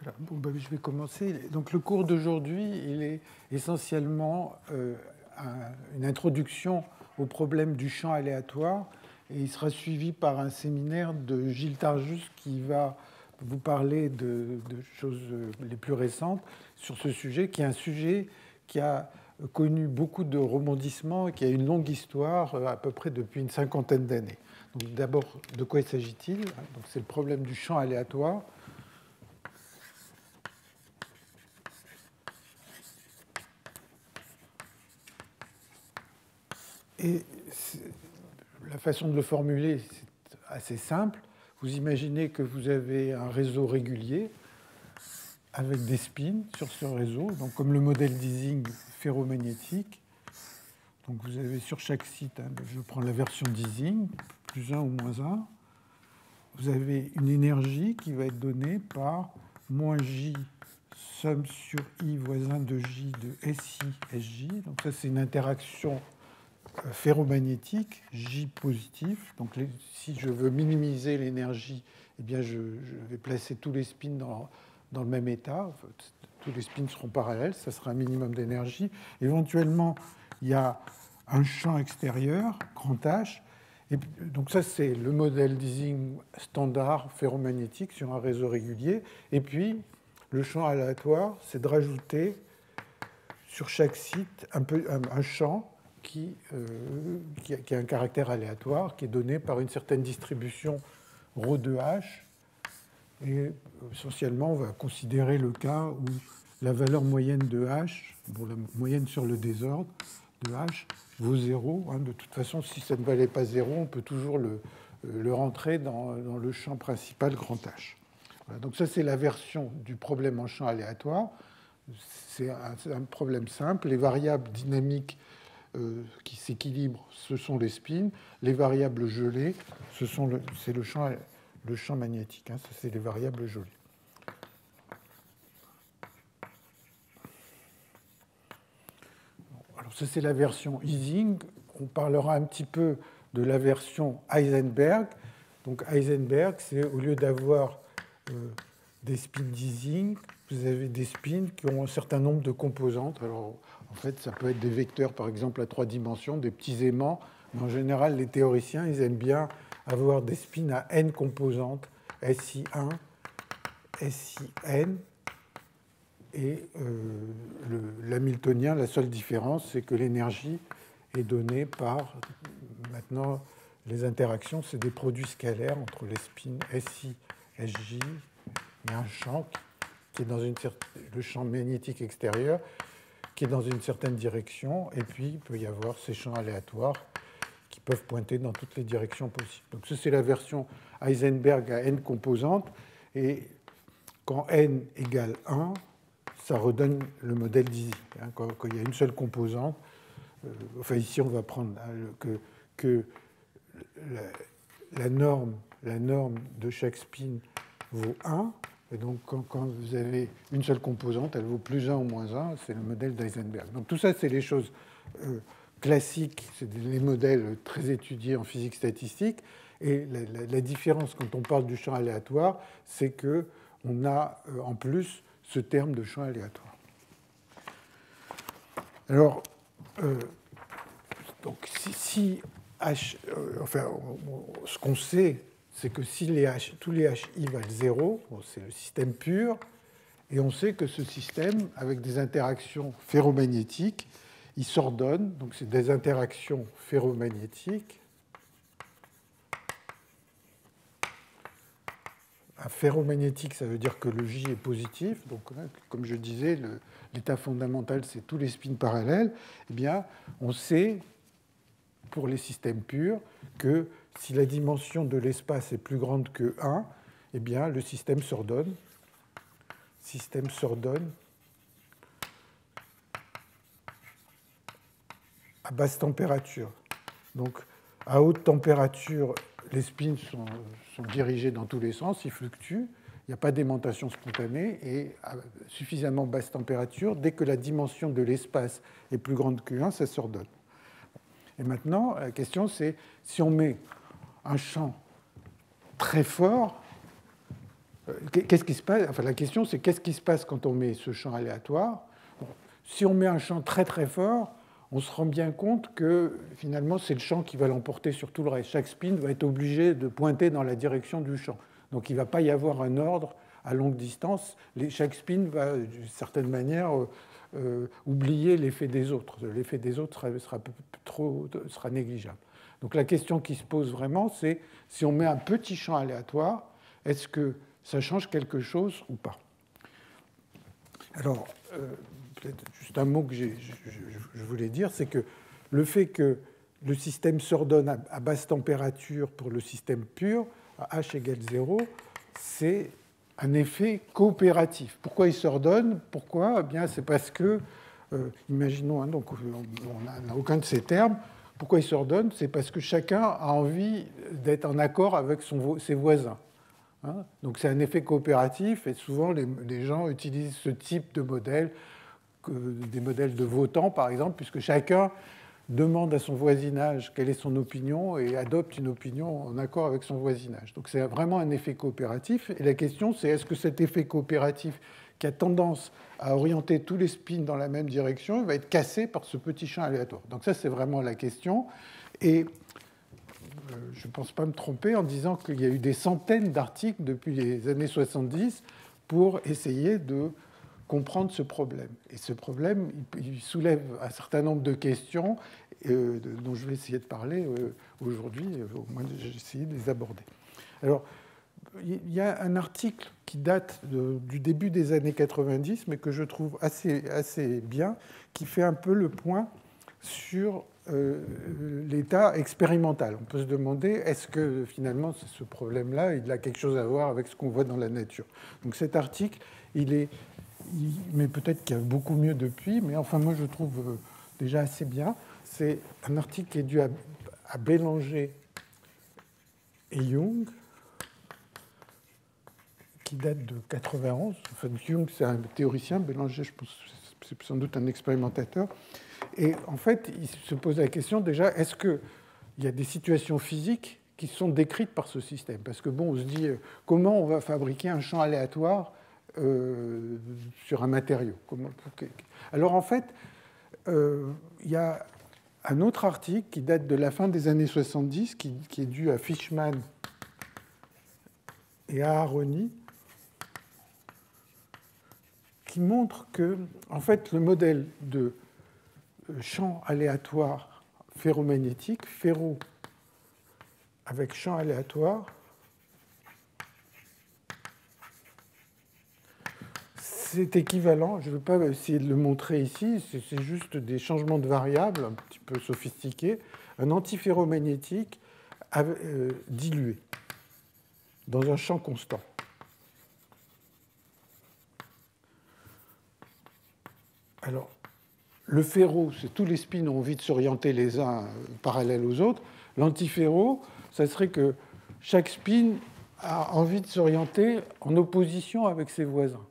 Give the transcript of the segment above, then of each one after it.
Voilà. Bon, ben, je vais commencer. Donc, le cours d'aujourd'hui, il est essentiellement une introduction au problème du champ aléatoire, et il sera suivi par un séminaire de Gilles Tarjus qui va vous parler de choses les plus récentes sur ce sujet, qui est un sujet qui a connu beaucoup de rebondissements et qui a une longue histoire, à peu près depuis une cinquantaine d'années. Donc, d'abord, de quoi s'agit-il? Donc, c'est le problème du champ aléatoire. Et la façon de le formuler, c'est assez simple. Vous imaginez que vous avez un réseau régulier avec des spins sur ce réseau, donc comme le modèle d'Ising ferromagnétique. Donc vous avez sur chaque site, je prends la version d'Ising, plus 1 ou moins 1, vous avez une énergie qui va être donnée par moins J somme sur I voisin de J de SI, SJ. Donc ça, c'est une interaction ferromagnétique, J positif. Donc si je veux minimiser l'énergie, eh bien je vais placer tous les spins dans le même état. Enfin, tous les spins seront parallèles, ça sera un minimum d'énergie. Éventuellement, il y a un champ extérieur, grand H. Et donc ça, c'est le modèle d'Ising standard ferromagnétique sur un réseau régulier. Et puis, le champ aléatoire, c'est de rajouter sur chaque site un champ qui a un caractère aléatoire, qui est donné par une certaine distribution ρ de H. Et essentiellement, on va considérer le cas où la valeur moyenne de H, bon, la moyenne sur le désordre de H, vaut 0. De toute façon, si ça ne valait pas 0, on peut toujours le rentrer dans le champ principal grand H. Voilà, donc ça, c'est la version du problème en champ aléatoire. C'est un problème simple. Les variables dynamiques qui s'équilibrent, ce sont les spins. Les variables gelées, c'est le champ magnétique. Ça, c'est les variables gelées. Alors, ça, c'est la version Ising. On parlera un petit peu de la version Heisenberg. Donc, Heisenberg, c'est au lieu d'avoir des spins d'Ising, vous avez des spins qui ont un certain nombre de composantes. Alors, en fait, ça peut être des vecteurs, par exemple, à 3 dimensions, des petits aimants. Mais en général, les théoriciens, ils aiment bien avoir des spins à n composantes, SI1, SIn. Et l'hamiltonien, la seule différence, c'est que l'énergie est donnée par, maintenant, les interactions, c'est des produits scalaires entre les spins SI, SJ. Il y a un champ qui est dans le champ magnétique extérieur, qui est dans une certaine direction, et puis il peut y avoir ces champs aléatoires qui peuvent pointer dans toutes les directions possibles. Donc ça, c'est la version Heisenberg à n composantes, et quand n égale 1, ça redonne le modèle d'Ising. Quand il y a une seule composante, enfin ici on va prendre que la norme de chaque spin vaut 1, et donc quand vous avez une seule composante, elle vaut plus 1 ou moins 1, c'est le modèle d'Heisenberg. Donc tout ça, c'est les choses classiques, c'est les modèles très étudiés en physique statistique, et la différence quand on parle du champ aléatoire, c'est qu'on a en plus ce terme de champ aléatoire. Alors, donc, si H, enfin, ce qu'on sait, c'est que si tous les HI valent 0, bon, c'est le système pur, et on sait que ce système, avec des interactions ferromagnétiques, il s'ordonne, donc c'est des interactions ferromagnétiques. Un ferromagnétique, ça veut dire que le J est positif. Donc, comme je disais, l'état fondamental, c'est tous les spins parallèles. Eh bien, on sait, pour les systèmes purs, que si la dimension de l'espace est plus grande que 1, eh bien, le système s'ordonne. Système s'ordonne à basse température. Donc, à haute température, les spins sont dirigés dans tous les sens, ils fluctuent, il n'y a pas d'aimantation spontanée, et à suffisamment basse température, dès que la dimension de l'espace est plus grande que 1, ça s'ordonne. Et maintenant, la question, c'est si on met un champ très fort, Qu'est-ce qui se passe? Enfin, la question, c'est qu'est-ce qui se passe quand on met ce champ aléatoire? Bon, si on met un champ très très fort, on se rend bien compte que finalement, c'est le champ qui va l'emporter sur tout le reste. Chaque spin va être obligé de pointer dans la direction du champ. Donc, il ne va pas y avoir un ordre à longue distance. Chaque spin va, d'une certaine manière, oublier l'effet des autres. L'effet des autres sera négligeable. Donc, la question qui se pose vraiment, c'est si on met un petit champ aléatoire, est-ce que ça change quelque chose ou pas? Alors, peut-être juste un mot que je voulais dire, c'est que le fait que le système s'ordonne à basse température pour le système pur, à H égale 0, c'est un effet coopératif. Pourquoi il s'ordonne? Pourquoi? Eh bien, c'est parce que, imaginons, hein, donc on n'a aucun de ces termes. Pourquoi il s'ordonne? C'est parce que chacun a envie d'être en accord avec ses voisins. Hein, donc c'est un effet coopératif, et souvent les gens utilisent ce type de modèle, des modèles de votants par exemple, puisque chacun demande à son voisinage quelle est son opinion et adopte une opinion en accord avec son voisinage. Donc c'est vraiment un effet coopératif. Et la question, c'est est-ce que cet effet coopératif qui a tendance à orienter tous les spins dans la même direction, il va être cassé par ce petit champ aléatoire? Donc ça, c'est vraiment la question. Et je ne pense pas me tromper en disant qu'il y a eu des centaines d'articles depuis les années 70 pour essayer de comprendre ce problème. Et ce problème, il soulève un certain nombre de questions dont je vais essayer de parler aujourd'hui, au moins j'ai essayé de les aborder. Alors, il y a un article qui date du début des années 90, mais que je trouve assez bien, qui fait un peu le point sur l'état expérimental. On peut se demander, est-ce que finalement ce problème-là, il a quelque chose à voir avec ce qu'on voit dans la nature? Donc cet article, mais peut-être qu'il y a beaucoup mieux depuis, mais enfin moi je trouve déjà assez bien. C'est un article qui est dû à Bélanger et Young, qui date de 91. Enfin, Young, c'est un théoricien, Bélanger, je pense, c'est sans doute un expérimentateur. Et en fait, il se pose la question déjà, est-ce qu'il y a des situations physiques qui sont décrites par ce système? Parce que bon, on se dit, comment on va fabriquer un champ aléatoire sur un matériau? Alors en fait, il y a un autre article qui date de la fin des années 70, qui est dû à Fishman et à Aharoni, qui montre que, en fait, le modèle de champ aléatoire ferromagnétique, ferro avec champ aléatoire, c'est équivalent, je ne veux pas essayer de le montrer ici, c'est juste des changements de variables un petit peu sophistiqués, un antiferromagnétique dilué dans un champ constant. Alors, le ferro, c'est tous les spins ont envie de s'orienter les uns parallèles aux autres. L'antiferro, ça serait que chaque spin a envie de s'orienter en opposition avec ses voisins.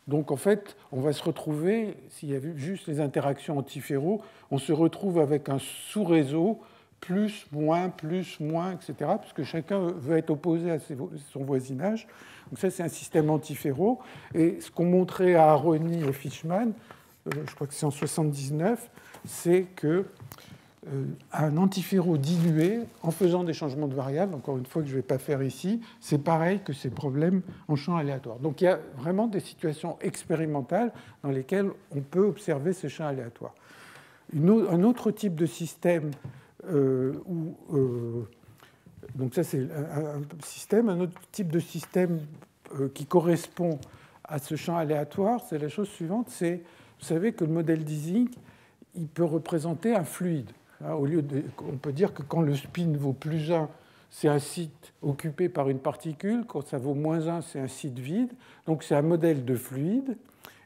Donc en fait, on va se retrouver, s'il y a juste les interactions antiferro, on se retrouve avec un sous-réseau plus, moins, etc., puisque chacun veut être opposé à son voisinage. Donc ça, c'est un système antiferro. Et ce qu'ont montré Aharoni et Fishman, je crois que c'est en 79, c'est que un antiferro dilué, en faisant des changements de variables, encore une fois que je ne vais pas faire ici, c'est pareil que ces problèmes en champ aléatoire. Donc il y a vraiment des situations expérimentales dans lesquelles on peut observer ces champs aléatoires. Un autre type de système donc ça c'est un autre type de système qui correspond à ce champ aléatoire, c'est la chose suivante, c'est, vous savez que le modèle d'Ising, il peut représenter un fluide. On peut dire que quand le spin vaut plus 1, c'est un site occupé par une particule. Quand ça vaut moins 1, c'est un site vide. Donc c'est un modèle de fluide.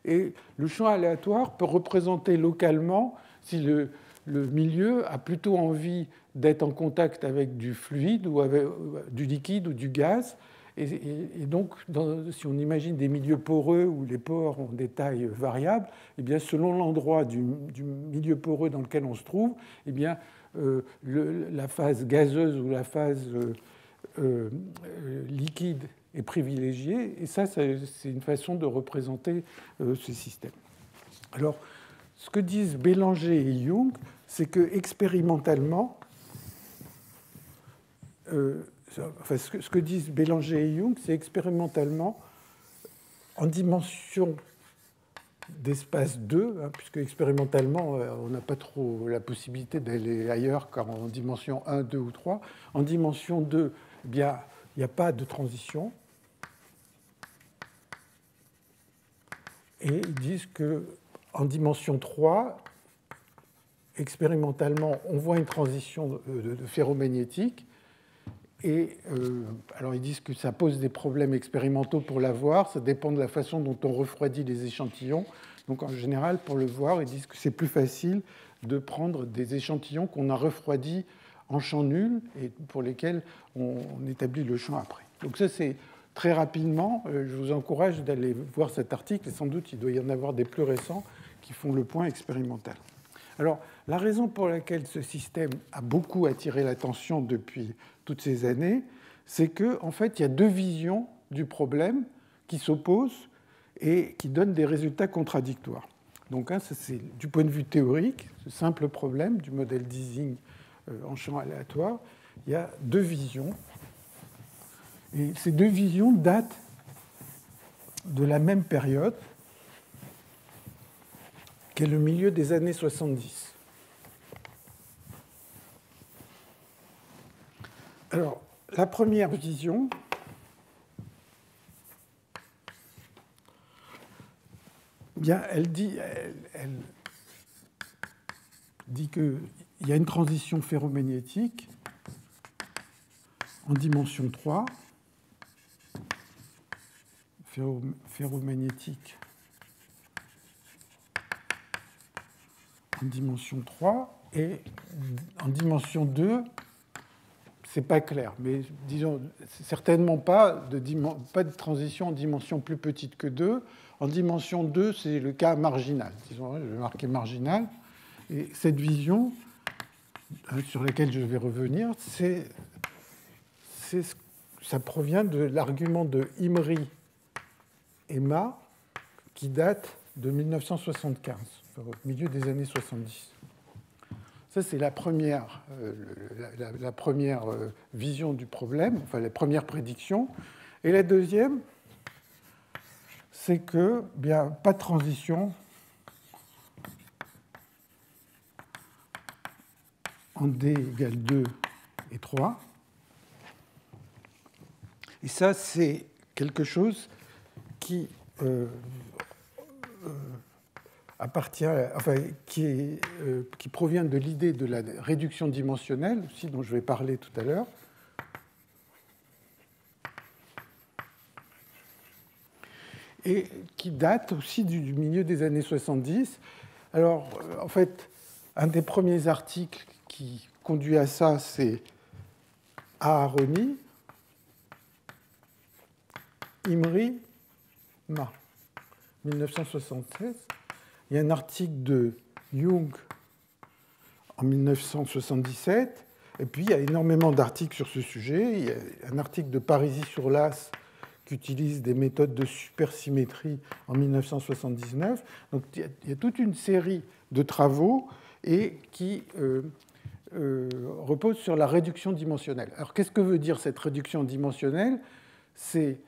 Et le champ aléatoire peut représenter localement si le milieu a plutôt envie d'être en contact avec du fluide ou avec du liquide ou du gaz. Et donc, si on imagine des milieux poreux où les pores ont des tailles variables, eh bien, selon l'endroit du milieu poreux dans lequel on se trouve, eh bien, la phase gazeuse ou la phase liquide est privilégié. Et ça, c'est une façon de représenter ces systèmes. Alors, ce que disent Bélanger et Young, c'est que expérimentalement, ce que disent Bélanger et Young, c'est expérimentalement, en dimension d'espace 2, puisque expérimentalement, on n'a pas trop la possibilité d'aller ailleurs qu'en dimension 1, 2 ou 3. En dimension 2, eh bien, il n'y a pas de transition. Et ils disent qu'en dimension 3, expérimentalement, on voit une transition de ferromagnétique. Et alors ils disent que ça pose des problèmes expérimentaux pour la voir, ça dépend de la façon dont on refroidit les échantillons. Donc en général, pour le voir, ils disent que c'est plus facile de prendre des échantillons qu'on a refroidis en champ nul et pour lesquels on établit le champ après. Donc ça, c'est très rapidement, je vous encourage d'aller voir cet article, et sans doute il doit y en avoir des plus récents qui font le point expérimental. Alors, la raison pour laquelle ce système a beaucoup attiré l'attention depuis toutes ces années, c'est qu'en fait, il y a deux visions du problème qui s'opposent et qui donnent des résultats contradictoires. Donc, ça, c'est du point de vue théorique, ce simple problème du modèle d'Ising en champ aléatoire. Il y a deux visions. Et ces deux visions datent de la même période, qu'est le milieu des années 70. Alors, la première vision, bien, elle dit qu'il y a une transition ferromagnétique en dimension 3, ferromagnétique en dimension 3, et en dimension 2, c'est pas clair, mais disons, certainement pas de transition en dimension plus petite que 2. En dimension 2, c'est le cas marginal. Disons, je vais marquer marginal. Et cette vision, sur laquelle je vais revenir, ça provient de l'argument de Imry et Ma, qui date de 1975, au milieu des années 70. Ça, c'est la première vision du problème, enfin la première prédiction. Et la deuxième, c'est que, bien, pas de transition en D égale 2 et 3. Et ça, c'est quelque chose qui qui provient de l'idée de la réduction dimensionnelle, aussi dont je vais parler tout à l'heure. Et qui date aussi du milieu des années 70. Alors, en fait, un des premiers articles qui conduit à ça, c'est Aharoni, Imry, Ma, 1976. Il y a un article de Young en 1977, et puis il y a énormément d'articles sur ce sujet. Il y a un article de Parisi-sur-Lasse qui utilise des méthodes de supersymétrie en 1979. Donc il y a toute une série de travaux et qui reposent sur la réduction dimensionnelle. Alors qu'est-ce que veut dire cette réduction dimensionnelle? C'est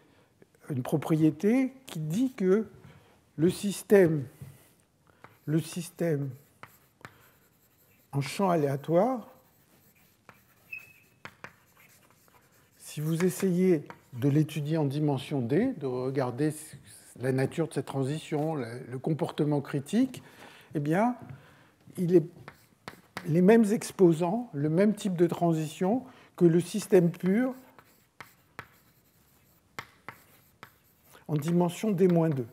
une propriété qui dit que le système en champ aléatoire, si vous essayez de l'étudier en dimension D, de regarder la nature de cette transition, le comportement critique, eh bien, il est les mêmes exposants, le même type de transition que le système pur en dimension D-2.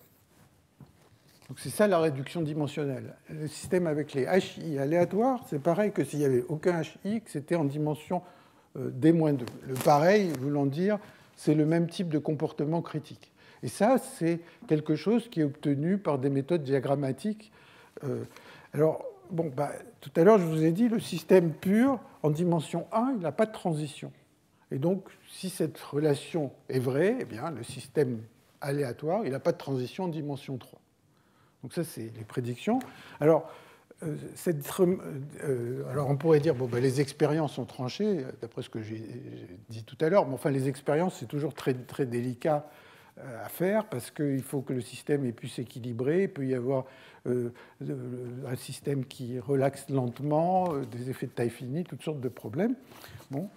Donc c'est ça la réduction dimensionnelle. Le système avec les HI aléatoires, c'est pareil que s'il n'y avait aucun HI, que c'était en dimension D-2. Le pareil, voulant dire, c'est le même type de comportement critique. Et ça, c'est quelque chose qui est obtenu par des méthodes diagrammatiques. Alors, tout à l'heure, je vous ai dit, le système pur, en dimension 1, il n'a pas de transition. Et donc, si cette relation est vraie, eh bien, le système aléatoire, il n'a pas de transition en dimension 3. Donc ça, c'est les prédictions. Alors, alors on pourrait dire, bon, ben, les expériences sont tranchées, d'après ce que j'ai dit tout à l'heure, mais enfin, les expériences, c'est toujours très, très délicat à faire, parce qu'il faut que le système puisse s'équilibrer, il peut y avoir un système qui relaxe lentement, des effets de taille finie, toutes sortes de problèmes. Bon.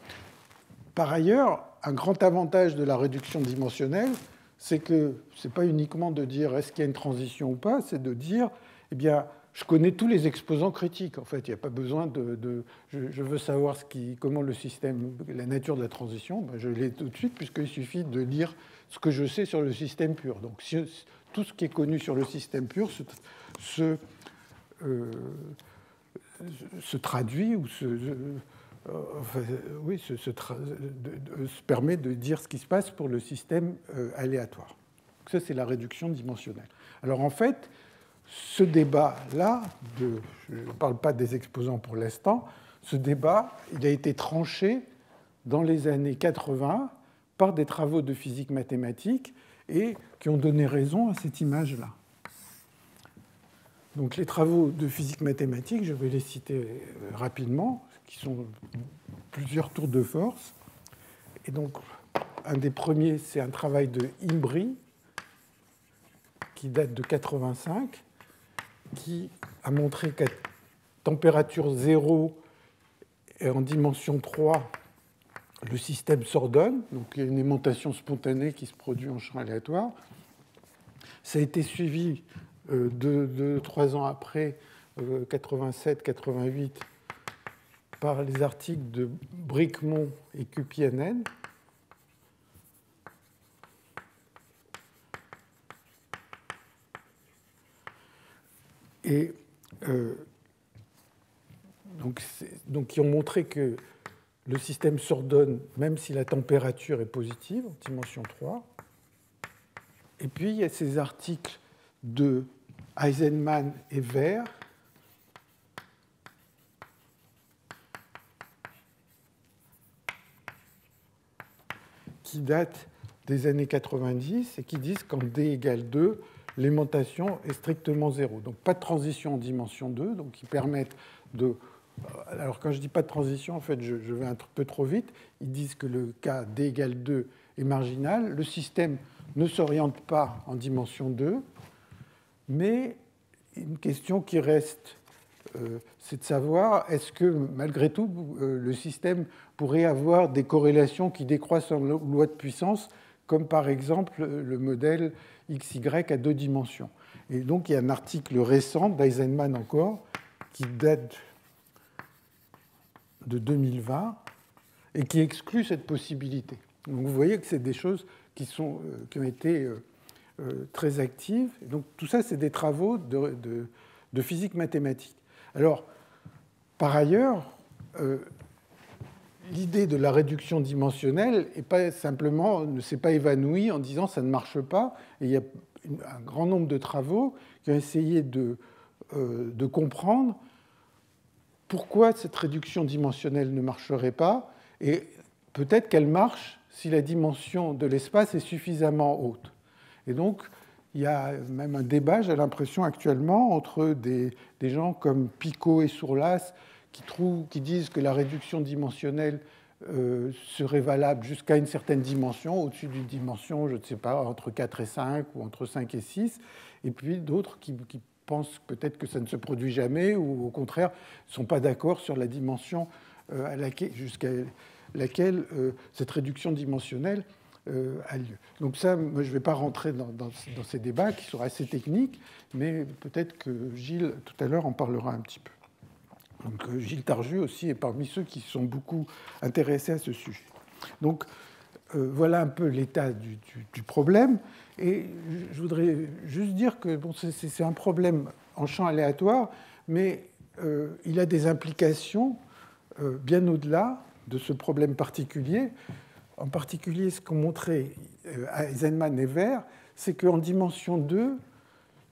Par ailleurs, un grand avantage de la réduction dimensionnelle, c'est que ce n'est pas uniquement de dire est-ce qu'il y a une transition ou pas, c'est de dire, eh bien, je connais tous les exposants critiques. En fait, il n'y a pas besoin je veux savoir comment le système, la nature de la transition, ben, je l'ai tout de suite, puisqu'il suffit de lire ce que je sais sur le système pur. Donc, tout ce qui est connu sur le système pur se traduit ou se permet de dire ce qui se passe pour le système aléatoire. Donc ça, c'est la réduction dimensionnelle. Alors en fait, ce débat-là, je ne parle pas des exposants pour l'instant, ce débat, il a été tranché dans les années 80 par des travaux de physique mathématique et qui ont donné raison à cette image-là. Donc les travaux de physique mathématique, je vais les citer rapidement, qui sont plusieurs tours de force. Et donc, un des premiers, c'est un travail de Imbri, qui date de 85, qui a montré qu'à température 0 et en dimension 3, le système s'ordonne. Donc, il y a une aimantation spontanée qui se produit en champ aléatoire. Ça a été suivi 2-3 ans après, 87-88, par les articles de Bricmont et Kupiainen. Et donc, qui ont montré que le système s'ordonne même si la température est positive, en dimension 3. Et puis, il y a ces articles de Eisenman et Ver, qui datent des années 90 et qui disent qu'en D égale 2, l'aimantation est strictement 0. Donc pas de transition en dimension 2, donc qui permettent de... Alors quand je dis pas de transition, en fait, je vais un peu trop vite. Ils disent que le cas D égale 2 est marginal. Le système ne s'oriente pas en dimension 2, mais une question qui reste, c'est de savoir est-ce que, malgré tout, le système pourrait avoir des corrélations qui décroissent en loi de puissance, comme par exemple le modèle XY à 2 dimensions. Et donc, il y a un article récent d'Eisenman encore, qui date de 2020, et qui exclut cette possibilité. Donc, vous voyez que c'est des choses qui ont été très actives. Et donc, tout ça, c'est des travaux de physique mathématique. Alors, par ailleurs, l'idée de la réduction dimensionnelle ne s'est pas évanouie en disant ça ne marche pas. Et il y a un grand nombre de travaux qui ont essayé de comprendre pourquoi cette réduction dimensionnelle ne marcherait pas, et peut-être qu'elle marche si la dimension de l'espace est suffisamment haute. Et donc, il y a même un débat, j'ai l'impression actuellement, entre des gens comme Picot et Sourlas qui disent que la réduction dimensionnelle serait valable jusqu'à une certaine dimension, au-dessus d'une dimension, je ne sais pas, entre 4 et 5 ou entre 5 et 6, et puis d'autres qui pensent peut-être que ça ne se produit jamais, ou au contraire ne sont pas d'accord sur la dimension jusqu'à laquelle cette réduction dimensionnelle a lieu. Donc ça, moi, je ne vais pas rentrer dans ces débats qui sont assez techniques, mais peut-être que Gilles, tout à l'heure, en parlera un petit peu. Donc Gilles Tarjus aussi est parmi ceux qui sont beaucoup intéressés à ce sujet. Donc voilà un peu l'état du problème. Et je voudrais juste dire que bon, c'est un problème en champ aléatoire, mais il a des implications bien au-delà de ce problème particulier. En particulier, ce qu'ont montré Eisenman et Ver, c'est qu'en dimension 2,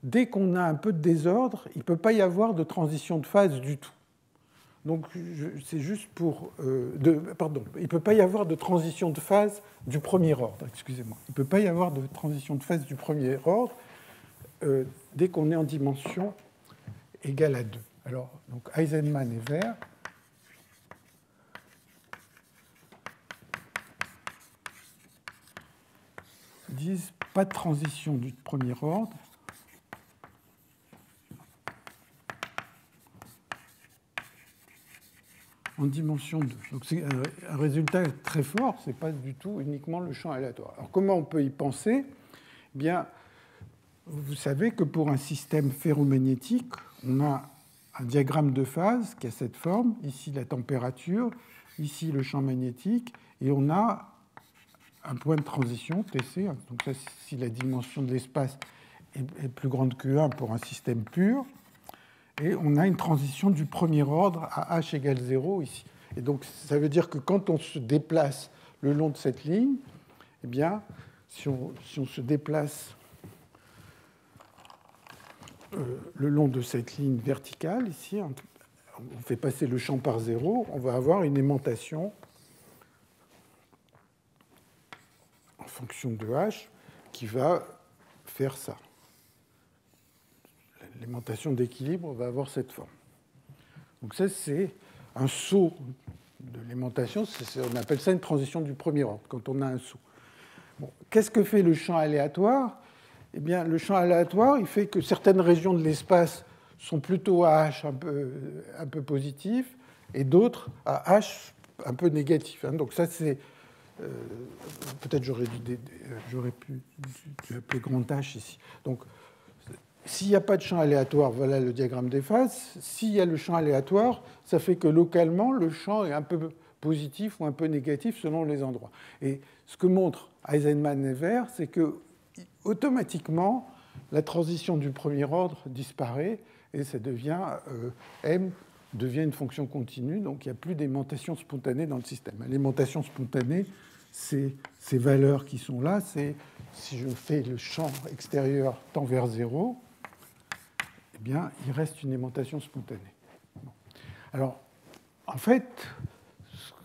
dès qu'on a un peu de désordre, il ne peut pas y avoir de transition de phase du tout. Donc, c'est juste pour... pardon, il ne peut pas y avoir de transition de phase du premier ordre, excusez-moi. Il ne peut pas y avoir de transition de phase du premier ordre dès qu'on est en dimension égale à 2. Alors, donc Eisenman et Ver disent pas de transition du premier ordre en dimension 2. Donc c'est un résultat très fort, ce n'est pas du tout uniquement le champ aléatoire. Alors comment on peut y penser? Eh bien, vous savez que pour un système ferromagnétique, on a un diagramme de phase qui a cette forme, ici la température, ici le champ magnétique, et on a un point de transition, TC, donc ça, si la dimension de l'espace est plus grande que 1 pour un système pur, et on a une transition du premier ordre à h égale 0 ici. Et donc ça veut dire que quand on se déplace le long de cette ligne, eh bien, si on se déplace le long de cette ligne verticale, ici, on fait passer le champ par 0, on va avoir une aimantation en fonction de h qui va faire ça. L'aimantation d'équilibre va avoir cette forme. Donc ça, c'est un saut de l'aimantation, on appelle ça une transition du premier ordre, quand on a un saut. Bon, qu'est-ce que fait le champ aléatoire? Eh bien, le champ aléatoire, il fait que certaines régions de l'espace sont plutôt à H un peu positif et d'autres à H un peu négatif. Donc ça, c'est... peut-être j'aurais pu appeler grand H ici. Donc, s'il n'y a pas de champ aléatoire, voilà le diagramme des phases. S'il y a le champ aléatoire, ça fait que localement, le champ est un peu positif ou un peu négatif selon les endroits. Et ce que montrent Eisenman et Ver, c'est que automatiquement, la transition du premier ordre disparaît et ça devient M devient une fonction continue, donc il n'y a plus d'aimantation spontanée dans le système. L'aimantation spontanée, c'est ces valeurs qui sont là, c'est si je fais le champ extérieur tend vers 0, eh bien, il reste une aimantation spontanée. Bon. Alors, en fait,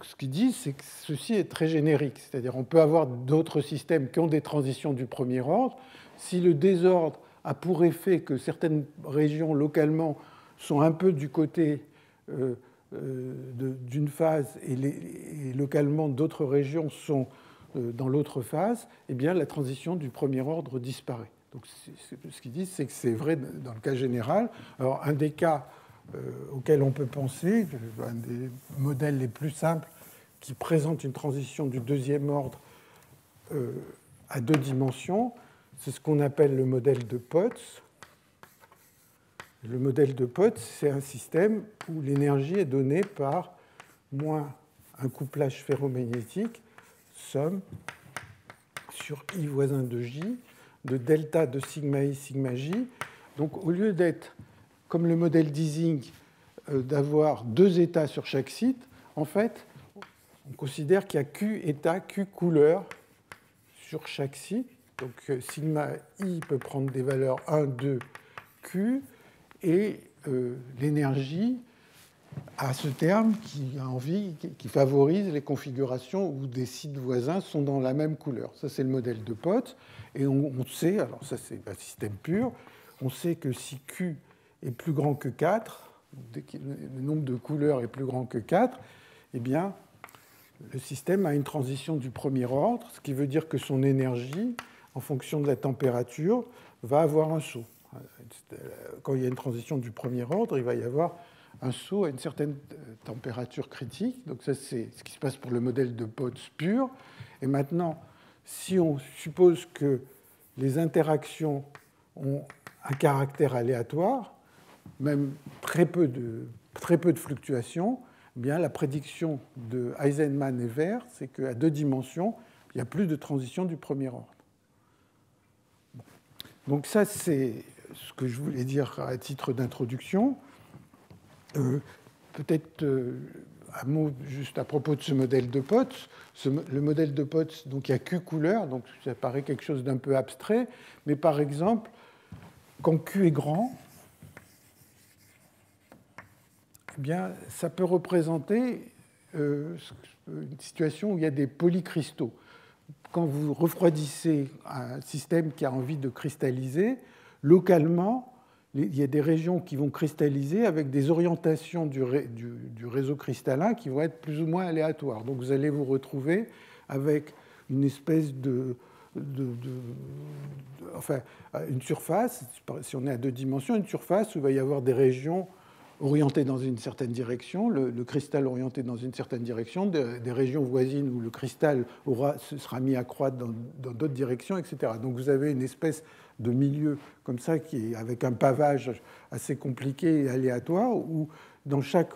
ce qu'ils disent, c'est que ceci est très générique, c'est-à-dire on peut avoir d'autres systèmes qui ont des transitions du premier ordre. Si le désordre a pour effet que certaines régions localement sont un peu du côté d'une phase et localement d'autres régions sont dans l'autre phase, eh bien la transition du premier ordre disparaît. Donc ce qu'ils disent, c'est que c'est vrai dans le cas général. Alors un des cas auquel on peut penser, un des modèles les plus simples qui présente une transition du deuxième ordre à 2 dimensions, c'est ce qu'on appelle le modèle de Potts. Le modèle de Potts, c'est un système où l'énergie est donnée par moins un couplage ferromagnétique, somme sur I voisin de J, de delta de sigma I, sigma J. Donc au lieu d'être, comme le modèle d'Ising, d'avoir 2 états sur chaque site, en fait, on considère qu'il y a Q état, Q couleur sur chaque site. Donc sigma I peut prendre des valeurs 1, 2, Q, et l'énergie à ce terme qui favorise les configurations où des sites voisins sont dans la même couleur. Ça, c'est le modèle de Potts. Et on sait, alors ça c'est un système pur, on sait que si Q est plus grand que 4, dès que le nombre de couleurs est plus grand que 4, eh bien, le système a une transition du premier ordre, ce qui veut dire que son énergie, en fonction de la température, va avoir un saut. Quand il y a une transition du premier ordre, il va y avoir un saut à une certaine température critique. Donc ça, c'est ce qui se passe pour le modèle de Potts pur. Et maintenant, si on suppose que les interactions ont un caractère aléatoire, même très peu de fluctuations, eh bien, la prédiction de Eisenman et Ver, c'est qu'à 2 dimensions, il n'y a plus de transition du premier ordre. Bon. Donc ça, c'est ce que je voulais dire à titre d'introduction. Peut-être un mot juste à propos de ce modèle de Potts. Le modèle de Potts, donc il y a Q couleurs, donc ça paraît quelque chose d'un peu abstrait, mais par exemple, quand Q est grand, bien, ça peut représenter une situation où il y a des polycristaux. Quand vous refroidissez un système qui a envie de cristalliser, localement, il y a des régions qui vont cristalliser avec des orientations du réseau cristallin qui vont être plus ou moins aléatoires. Donc vous allez vous retrouver avec une espèce enfin, une surface, si on est à 2 dimensions, une surface où il va y avoir des régions orientées dans une certaine direction, le cristal orienté dans une certaine direction, des régions voisines où le cristal sera mis à croître dans d'autres directions, etc. Donc vous avez une espèce de milieu comme ça, qui est avec un pavage assez compliqué et aléatoire, où dans chaque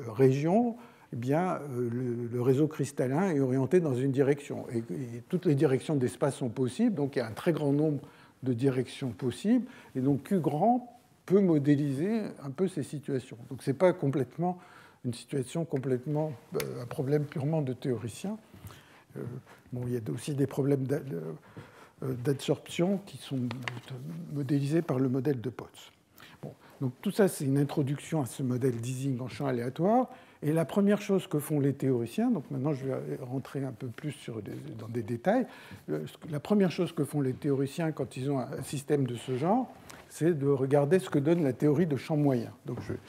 région, eh bien, le réseau cristallin est orienté dans une direction. Et toutes les directions d'espace sont possibles, donc il y a un très grand nombre de directions possibles. Et donc Q grand peut modéliser un peu ces situations. Donc ce n'est pas complètement une situation complètement un problème purement de théoricien. Bon, il y a aussi des problèmes d'adsorption qui sont modélisés par le modèle de Potts. Bon, donc tout ça, c'est une introduction à ce modèle d'Ising en champ aléatoire. Et la première chose que font les théoriciens, donc maintenant je vais rentrer un peu plus dans des détails, la première chose que font les théoriciens quand ils ont un système de ce genre, c'est de regarder ce que donne la théorie de champ moyen. Donc je vais...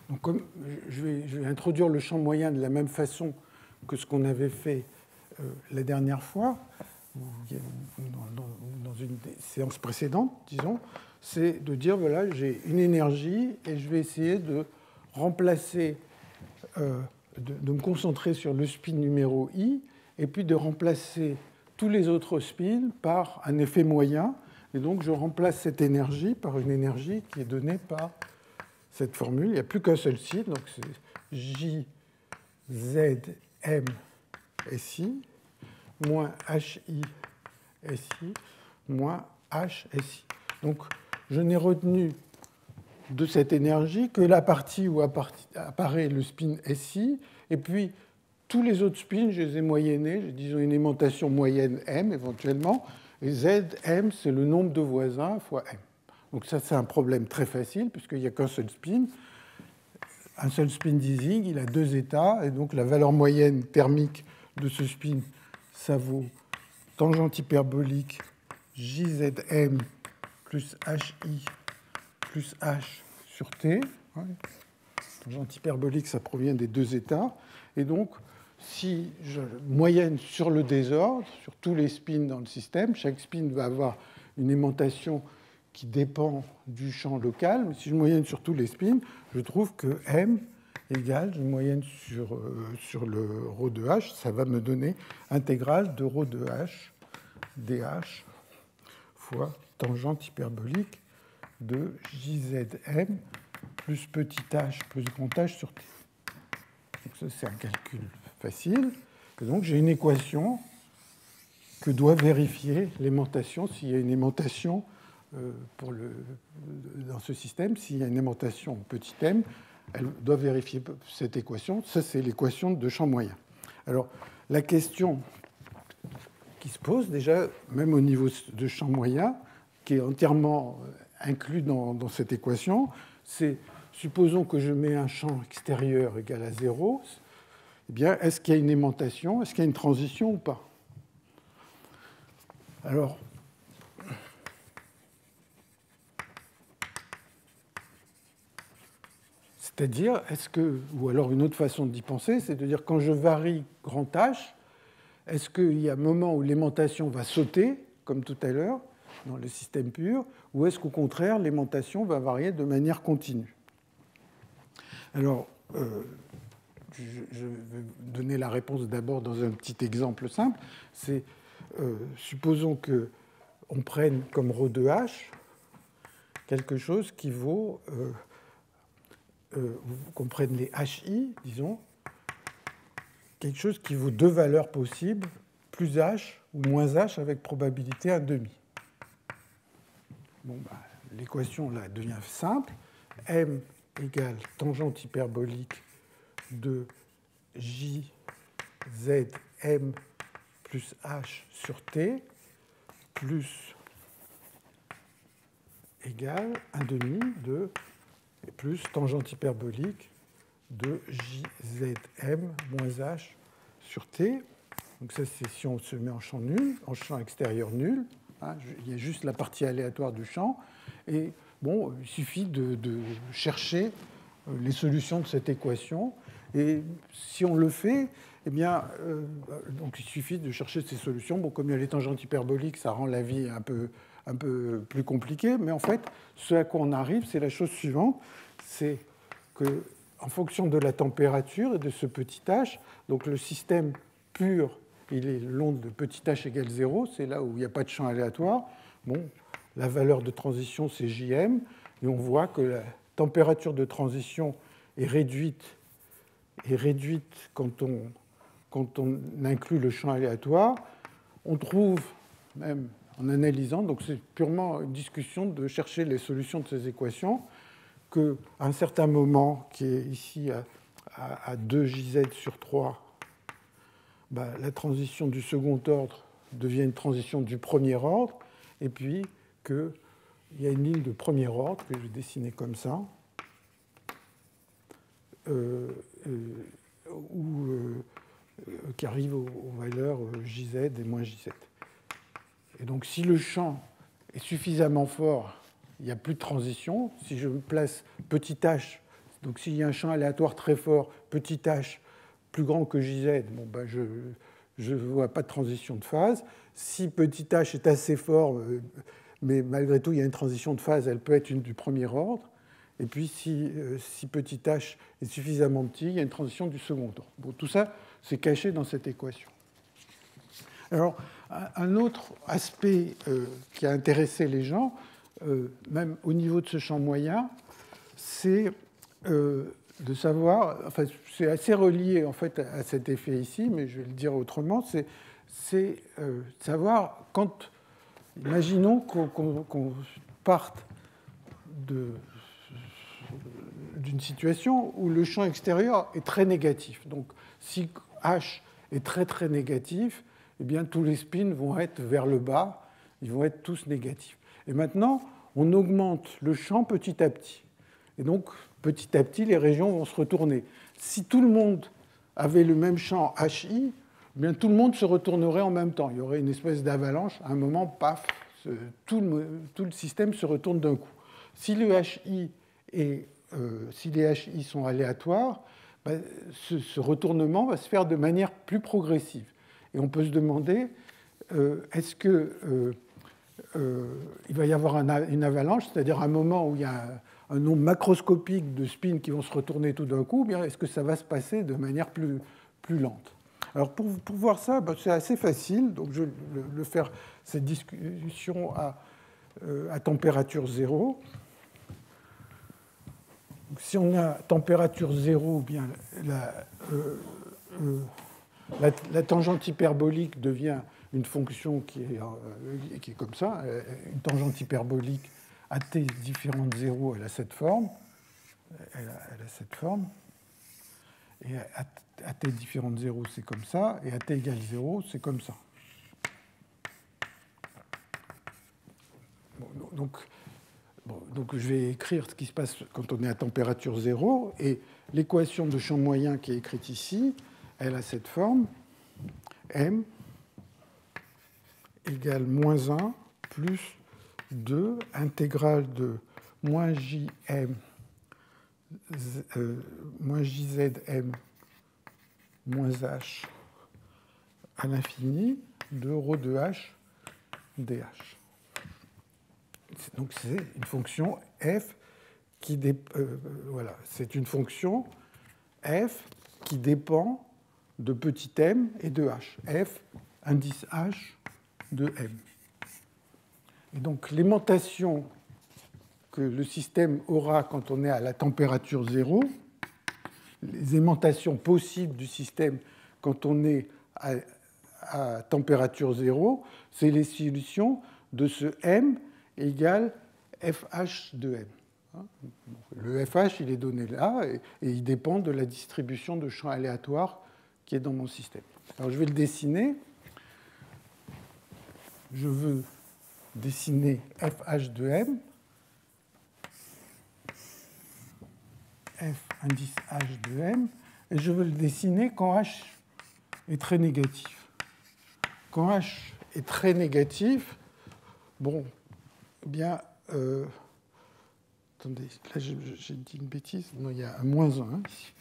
Donc, comme je vais introduire le champ moyen de la même façon que ce qu'on avait fait la dernière fois, dans une séance précédente, disons, c'est de dire, voilà, j'ai une énergie et je vais essayer de remplacer, de me concentrer sur le spin numéro I, et puis de remplacer tous les autres spins par un effet moyen. Et donc, je remplace cette énergie par une énergie qui est donnée par cette formule. Il n'y a plus qu'un seul signe, donc c'est J, Z, M, SI, moins HI, SI, moins H, SI. Donc, je n'ai retenu de cette énergie que la partie où apparaît le spin SI, et puis tous les autres spins, je les ai moyennés, j'ai disons une aimantation moyenne M éventuellement, et Z, M, c'est le nombre de voisins fois M. Donc ça, c'est un problème très facile, puisqu'il n'y a qu'un seul spin. Un seul spin d'Ising, il a 2 états, et donc la valeur moyenne thermique de ce spin, ça vaut tangente hyperbolique JZM plus HI plus H sur T. Tangente hyperbolique, ça provient des 2 états. Et donc, si je moyenne sur le désordre, sur tous les spins dans le système, chaque spin va avoir une aimantation qui dépend du champ local, mais si je moyenne sur tous les spins, je trouve que M égale, je moyenne sur le ρ de H, ça va me donner intégrale de ρ de H dH fois tangente hyperbolique de JZM plus petit h plus grand H sur T. Donc ça, c'est un calcul facile. Et donc j'ai une équation que doit vérifier l'aimantation s'il y a une aimantation dans ce système, s'il y a une aimantation petit m, elle doit vérifier cette équation. Ça, c'est l'équation de champ moyen. Alors, la question qui se pose déjà, même au niveau de champ moyen, qui est entièrement inclus dans cette équation, c'est, supposons que je mets un champ extérieur égal à 0, eh bien, est-ce qu'il y a une aimantation, est-ce qu'il y a une transition ou pas? Alors, c'est-à-dire, ou alors une autre façon d'y penser, c'est de dire quand je varie grand H, est-ce qu'il y a un moment où l'aimantation va sauter, comme tout à l'heure, dans le système pur, ou est-ce qu'au contraire, l'aimantation va varier de manière continue? Alors, je vais donner la réponse d'abord dans un petit exemple simple. C'est, supposons qu'on prenne comme ρ de H quelque chose qui vaut... qu'on prenne les HI, disons, quelque chose qui vaut 2 valeurs possibles, plus H ou moins H avec probabilité 1/2. Bon, l'équation là devient simple. M égale tangente hyperbolique de JZM plus H sur T plus égale 1 demi de plus tangente hyperbolique de JZM moins H sur T. Donc ça, c'est si on se met en champ nul, en champ extérieur nul. Hein, il y a juste la partie aléatoire du champ. Et bon, il suffit de chercher les solutions de cette équation. Et si on le fait, eh bien, donc il suffit de chercher ces solutions. Bon, comme il y a les tangentes hyperboliques, ça rend la vie un peu plus compliquée. Mais en fait, ce à quoi on arrive, c'est la chose suivante. C'est que, en fonction de la température et de ce petit h, donc le système pur, il est long de petit h égale 0, c'est là où il n'y a pas de champ aléatoire. Bon, la valeur de transition, c'est Jm, et on voit que la température de transition est réduite quand on inclut le champ aléatoire. On trouve, même en analysant, donc c'est purement une discussion de chercher les solutions de ces équations, qu'à un certain moment, qui est ici à 2JZ sur 3, la transition du second ordre devient une transition du premier ordre, et puis qu'il y a une ligne de premier ordre que je vais dessiner comme ça, qui arrive aux valeurs JZ et moins JZ. Et donc si le champ est suffisamment fort, il n'y a plus de transition. Si je me place petit h, donc s'il y a un champ aléatoire très fort, petit h plus grand que JZ, bon, je ne vois pas de transition de phase. Si petit h est assez fort, mais malgré tout il y a une transition de phase, elle peut être une du premier ordre. Et puis si petit h est suffisamment petit, il y a une transition du second ordre. Bon, tout ça, c'est caché dans cette équation. Alors, un autre aspect qui a intéressé les gens, même au niveau de ce champ moyen, c'est de savoir, enfin, c'est assez relié en fait à cet effet ici, mais je vais le dire autrement, c'est savoir quand, imaginons qu'on parte d'une situation où le champ extérieur est très négatif. Donc, si H est très très négatif, eh bien, tous les spins vont être vers le bas, ils vont être tous négatifs. Et maintenant, on augmente le champ petit à petit. Et donc, petit à petit, les régions vont se retourner. Si tout le monde avait le même champ HI, eh bien, tout le monde se retournerait en même temps. Il y aurait une espèce d'avalanche. À un moment, paf, tout le système se retourne d'un coup. Si le HI si les HI sont aléatoires, ce retournement va se faire de manière plus progressive. Et on peut se demander, est-ce qu'il va y avoir une avalanche, c'est-à-dire un moment où il y a un nombre macroscopique de spins qui vont se retourner tout d'un coup, bien est-ce que ça va se passer de manière plus lente? Alors pour voir ça, c'est assez facile. Donc je vais le faire cette discussion à température zéro. Donc, si on a température zéro, bien la tangente hyperbolique devient une fonction qui est comme ça, une tangente hyperbolique à t différent de 0, elle a cette forme. Elle a cette forme. Et à t différent de 0, c'est comme ça. Et à t égale 0, c'est comme ça. Bon, donc je vais écrire ce qui se passe quand on est à température 0. Et l'équation de champ moyen qui est écrite ici, elle a cette forme. M égale moins 1 plus 2 intégrale de moins JM moins JZM moins H à l'infini de ρ de H dH. Donc c'est une fonction f qui voilà, c'est une fonction f qui dépend de petit m et de h. F indice h de m. Et donc l'aimantation que le système aura quand on est à la température 0, les aimantations possibles du système quand on est à température 0, c'est les solutions de ce m égale fh de m. Le le FH, il est donné là, et il dépend de la distribution de champs aléatoires qui est dans mon système. Alors je vais le dessiner. Je veux dessiner FH de M, F indice H de M, et je veux le dessiner quand H est très négatif. Quand H est très négatif, bon, eh bien, attendez, là j'ai dit une bêtise, non, il y a un moins 1 ici.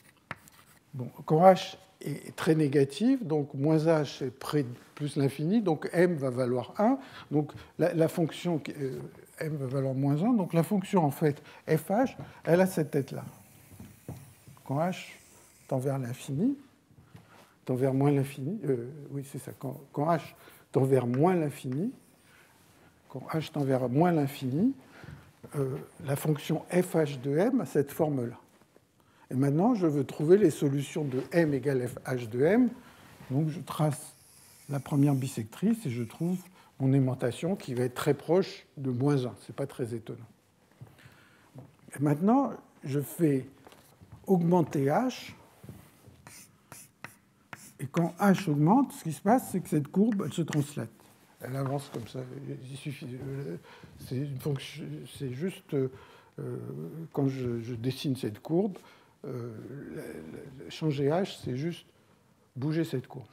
Bon, quand H est très négatif, donc moins H est près de plus l'infini, donc M va valoir 1, donc la fonction M va valoir moins 1, donc la fonction en fait FH, elle a cette tête-là. Quand H tend vers l'infini, tend vers moins l'infini, oui c'est ça, quand H tend vers moins l'infini, quand H tend vers moins l'infini, la fonction FH de M a cette forme-là. Et maintenant, je veux trouver les solutions de M égale FH de M. Donc, je trace la première bisectrice et je trouve mon aimantation qui va être très proche de moins 1. Ce n'est pas très étonnant. Et maintenant, je fais augmenter H. Et quand H augmente, ce qui se passe, c'est que cette courbe, elle se translate. Elle avance comme ça. Il suffit. C'est une fonction. C'est juste quand je dessine cette courbe, changer H, c'est juste bouger cette courbe.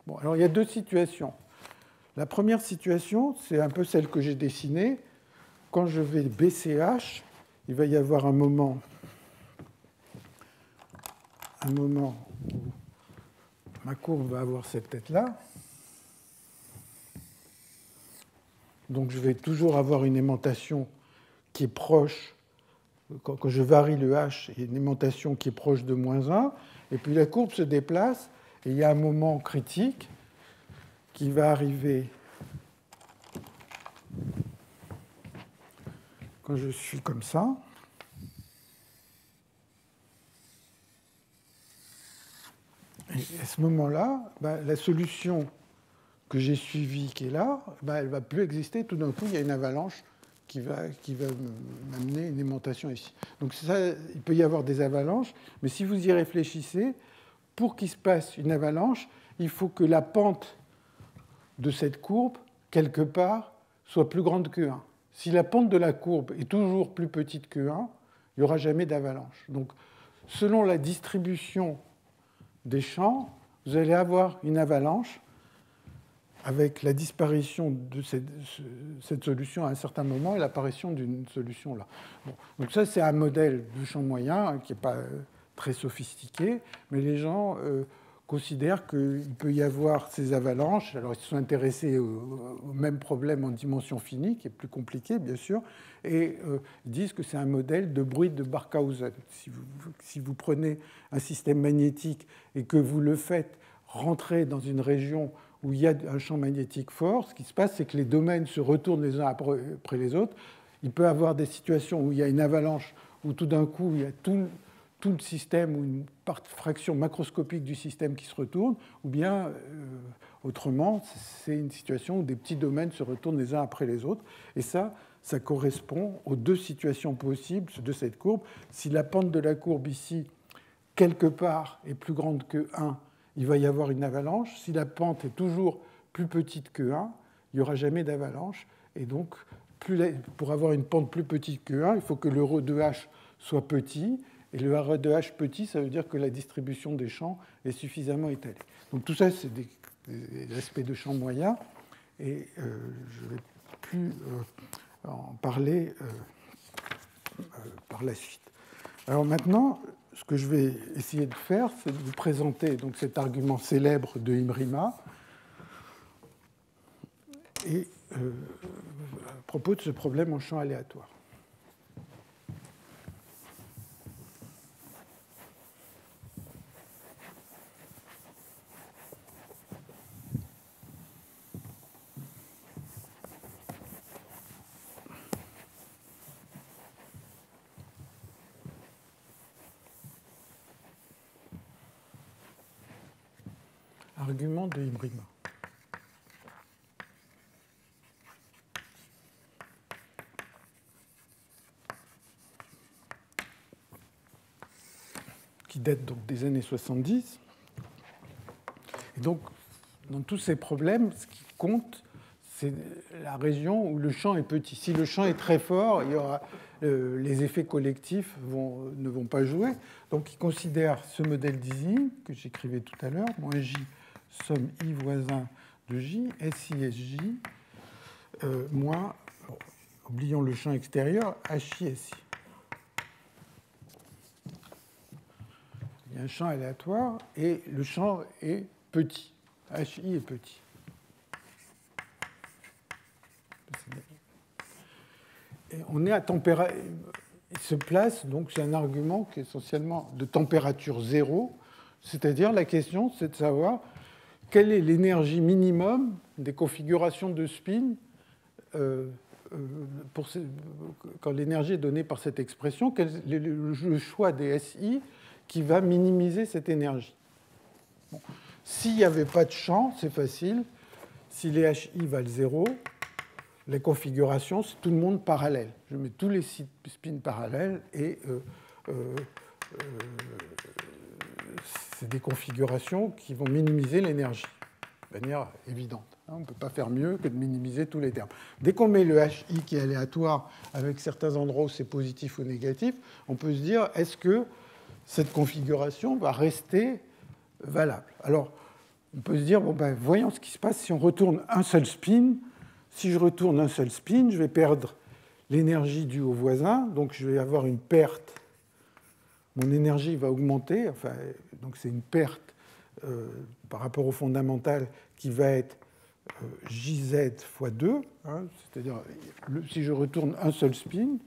Bon, alors il y a deux situations. La première situation, c'est un peu celle que j'ai dessinée. Quand je vais baisser H, il va y avoir un moment où ma courbe va avoir cette tête-là. Donc je vais toujours avoir une aimantation qui est proche. Quand je varie le H, il y a une aimantation qui est proche de moins 1. Et puis la courbe se déplace. Et il y a un moment critique qui va arriver quand je suis comme ça. Et à ce moment-là, la solution que j'ai suivie, qui est là, elle ne va plus exister. Tout d'un coup, il y a une avalanche qui va m'amener une aimantation ici. Donc ça, il peut y avoir des avalanches, mais si vous y réfléchissez, pour qu'il se passe une avalanche, il faut que la pente de cette courbe, quelque part, soit plus grande que 1. Si la pente de la courbe est toujours plus petite que 1, il n'y aura jamais d'avalanche. Donc, selon la distribution des champs, vous allez avoir une avalanche avec la disparition de cette solution à un certain moment et l'apparition d'une solution là. Bon, donc ça, c'est un modèle de champ moyen qui n'est pas très sophistiqué, mais les gens considèrent qu'il peut y avoir ces avalanches. Alors, ils se sont intéressés au même problème en dimension finie, qui est plus compliqué, bien sûr, et ils disent que c'est un modèle de bruit de Barkhausen. Si vous prenez un système magnétique et que vous le faites rentrer dans une région où il y a un champ magnétique fort, ce qui se passe, c'est que les domaines se retournent les uns après les autres. Il peut y avoir des situations où il y a une avalanche, où tout d'un coup, il y a tout le système ou une fraction macroscopique du système qui se retourne, ou bien, autrement, c'est une situation où des petits domaines se retournent les uns après les autres. Et ça correspond aux deux situations possibles de cette courbe. Si la pente de la courbe ici, quelque part, est plus grande que 1, il va y avoir une avalanche. Si la pente est toujours plus petite que 1, il n'y aura jamais d'avalanche. Et donc, pour avoir une pente plus petite que 1, il faut que le ρ de h soit petit. Et le r de h petit, ça veut dire que la distribution des champs est suffisamment étalée. Donc tout ça, c'est des aspects de champ moyen. Et je ne vais plus en parler par la suite. Alors maintenant, ce que je vais essayer de faire, c'est de vous présenter donc, cet argument célèbre de Imrima et à propos de ce problème en champ aléatoire. Argument de Imrima. qui date donc des années 70. Et donc, dans tous ces problèmes, ce qui compte, c'est la région où le champ est petit. Si le champ est très fort, il y aura, les effets collectifs ne vont pas jouer. Donc, il considère ce modèle d'Ising que j'écrivais tout à l'heure, moins J, somme I voisin de J, SI, SJ, moins, oublions le champ extérieur, HI, SI. Il y a un champ aléatoire et le champ est petit. HI est petit. Et on est à température. Il se place, donc c'est un argument qui est essentiellement de température zéro, c'est-à-dire la question, c'est de savoir quelle est l'énergie minimum des configurations de spin quand l'énergie est donnée par cette expression, quel est le choix des SI qui va minimiser cette énergie. Bon. S'il n'y avait pas de champ, c'est facile. Si les HI valent 0, les configurations, c'est tout le monde parallèle. Je mets tous les spins parallèles et c'est des configurations qui vont minimiser l'énergie de manière évidente. On ne peut pas faire mieux que de minimiser tous les termes. Dès qu'on met le HI qui est aléatoire avec certains endroits où c'est positif ou négatif, on peut se dire, est-ce que cette configuration va rester valable? Alors, on peut se dire, bon, ben, voyons ce qui se passe si on retourne un seul spin. Si je retourne un seul spin, je vais perdre l'énergie due au voisin, donc je vais avoir une perte. Mon énergie va augmenter, enfin, donc c'est une perte par rapport au fondamental qui va être JZ fois 2, hein, c'est-à-dire si je retourne un seul spin,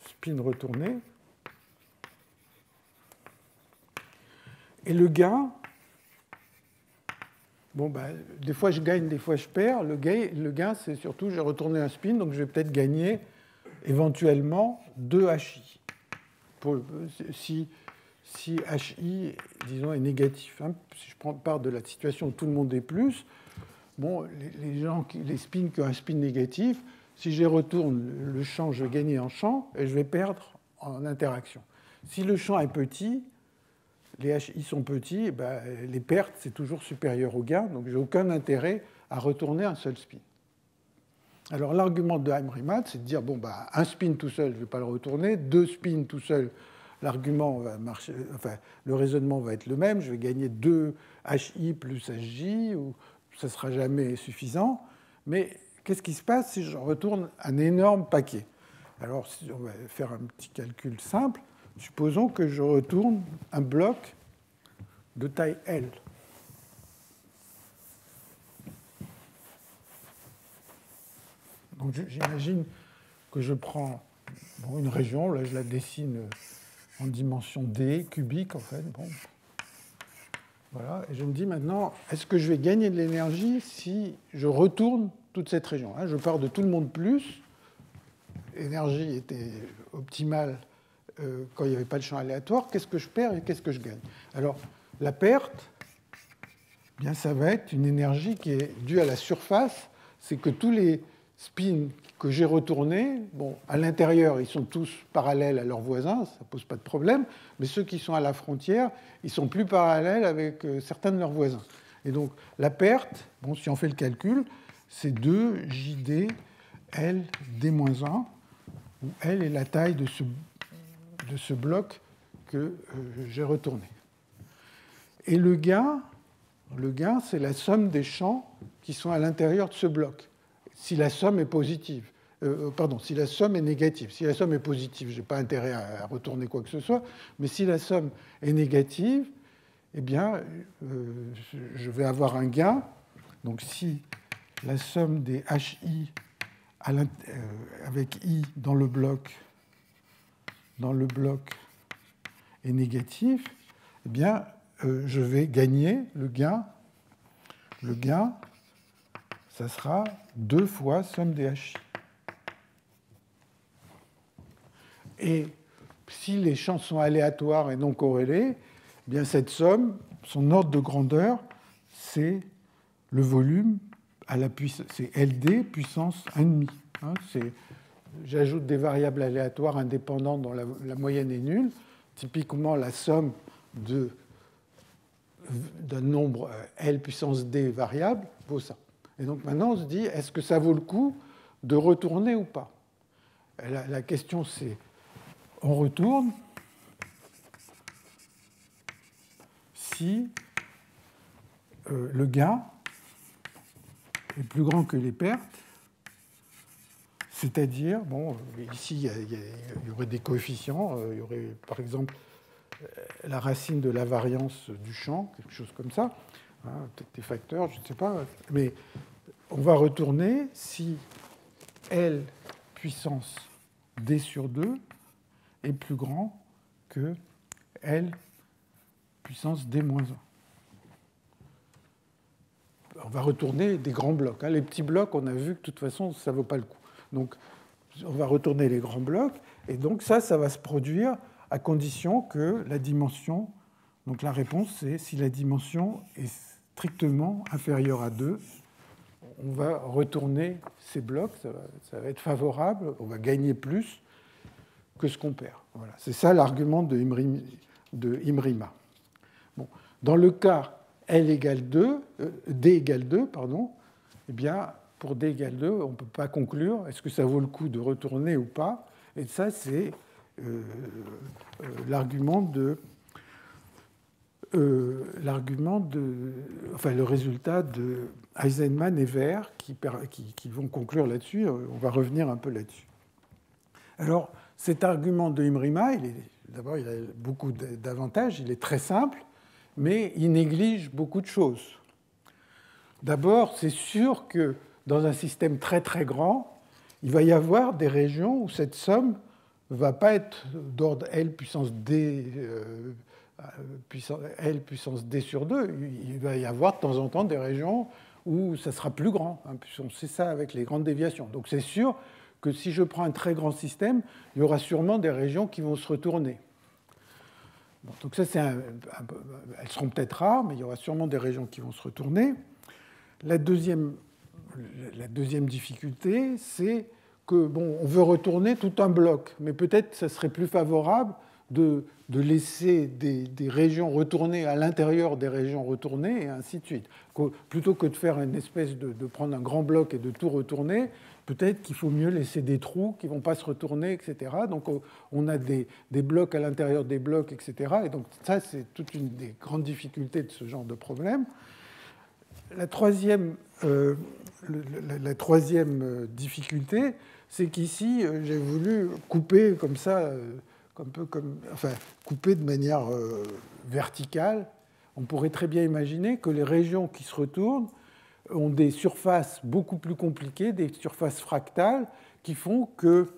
spin retourné, et le gain, bon, ben, des fois je gagne, des fois je perds. Le gain, c'est surtout, j'ai retourné un spin, donc je vais peut-être gagner éventuellement 2 HI. Si HI, disons, est négatif. Hein, si je prends part de la situation où tout le monde est plus, bon, les spins qui ont un spin négatif, si je retourne le champ, je vais gagner en champ et je vais perdre en interaction. Si le champ est petit, les HI sont petits, ben, les pertes, c'est toujours supérieur au gain, donc je n'ai aucun intérêt à retourner un seul spin. Alors l'argument de Heim-Riemann, c'est de dire, bon, ben, un spin tout seul, je ne vais pas le retourner, 2 spins tout seul, l'argument va marcher, enfin, le raisonnement va être le même, je vais gagner 2 HI plus HJ, ou ça ne sera jamais suffisant, mais qu'est-ce qui se passe si je retourne un énorme paquet? Alors, on va faire un petit calcul simple. Supposons que je retourne un bloc de taille L. Donc j'imagine que je prends une région, là je la dessine en dimension D, cubique en fait. Bon. Voilà. Et je me dis maintenant, est-ce que je vais gagner de l'énergie si je retourne toute cette région? Je pars de tout le monde plus, l'énergie était optimale quand il n'y avait pas de champ aléatoire, qu'est-ce que je perds et qu'est-ce que je gagne? Alors, la perte, bien, ça va être une énergie qui est due à la surface, c'est que tous les spins que j'ai retournés, bon, à l'intérieur, ils sont tous parallèles à leurs voisins, ça ne pose pas de problème, mais ceux qui sont à la frontière, ils sont plus parallèles avec certains de leurs voisins. Et donc, la perte, bon, si on fait le calcul, c'est 2 JD L D-1, où L est la taille de ce bloc que j'ai retourné. Et le gain, c'est la somme des champs qui sont à l'intérieur de ce bloc. Si la somme est positive, si la somme est négative. Si la somme est positive, je n'ai pas intérêt à retourner quoi que ce soit, mais si la somme est négative, eh bien, je vais avoir un gain. Donc si la somme des HI avec I dans le bloc est négatif, eh bien, je vais gagner le gain. Le gain, ça sera 2 fois somme des HI. Et si les champs sont aléatoires et non corrélés, eh bien cette somme, son ordre de grandeur, c'est le volume à la puissance, c'est LD puissance 1,5. Hein, j'ajoute des variables aléatoires indépendantes dont la moyenne est nulle. Typiquement, la somme d'un nombre L puissance D variable vaut ça. Et donc maintenant, on se dit, est-ce que ça vaut le coup de retourner ou pas? La question, c'est, on retourne si le gain est plus grand que les pertes, c'est-à-dire, bon, ici, il y aurait des coefficients, il y aurait, par exemple, la racine de la variance du champ, quelque chose comme ça, hein, peut-être des facteurs, je ne sais pas, mais on va retourner si L puissance D sur 2 est plus grand que L puissance D moins 1. On va retourner des grands blocs. Les petits blocs, on a vu que de toute façon, ça ne vaut pas le coup. Donc, on va retourner les grands blocs, et donc ça va se produire à condition que la dimension, donc la réponse, c'est si la dimension est strictement inférieure à 2, on va retourner ces blocs, ça va être favorable, on va gagner plus que ce qu'on perd. Voilà. C'est ça l'argument de Imrima. Bon. Dans le cas D égale 2, eh bien, pour D égale 2, on ne peut pas conclure est-ce que ça vaut le coup de retourner ou pas. Et ça, c'est le résultat de Eisenman et Vert qui vont conclure là-dessus. On va revenir un peu là-dessus. Alors, cet argument de Imrima, d'abord, il a beaucoup d'avantages. Il est très simple, mais il néglige beaucoup de choses. D'abord, c'est sûr que dans un système très très grand, il va y avoir des régions où cette somme ne va pas être d'ordre L puissance D, L puissance D sur 2. Il va y avoir de temps en temps des régions où ça sera plus grand. On sait ça avec les grandes déviations. Donc c'est sûr que si je prends un très grand système, il y aura sûrement des régions qui vont se retourner. Bon, donc ça, elles seront peut-être rares, mais il y aura sûrement des régions qui vont se retourner. La deuxième difficulté, c'est que bon, on veut retourner tout un bloc, mais peut-être ça serait plus favorable de laisser des régions retournées à l'intérieur des régions retournées, et ainsi de suite. Plutôt que de faire une espèce de prendre un grand bloc et de tout retourner, peut-être qu'il faut mieux laisser des trous qui ne vont pas se retourner, etc. Donc on a des blocs à l'intérieur des blocs, etc. Et donc ça, c'est toute une des grandes difficultés de ce genre de problème. La troisième difficulté, c'est qu'ici, j'ai voulu couper comme ça, couper de manière verticale. On pourrait très bien imaginer que les régions qui se retournent ont des surfaces beaucoup plus compliquées, des surfaces fractales, qui font que,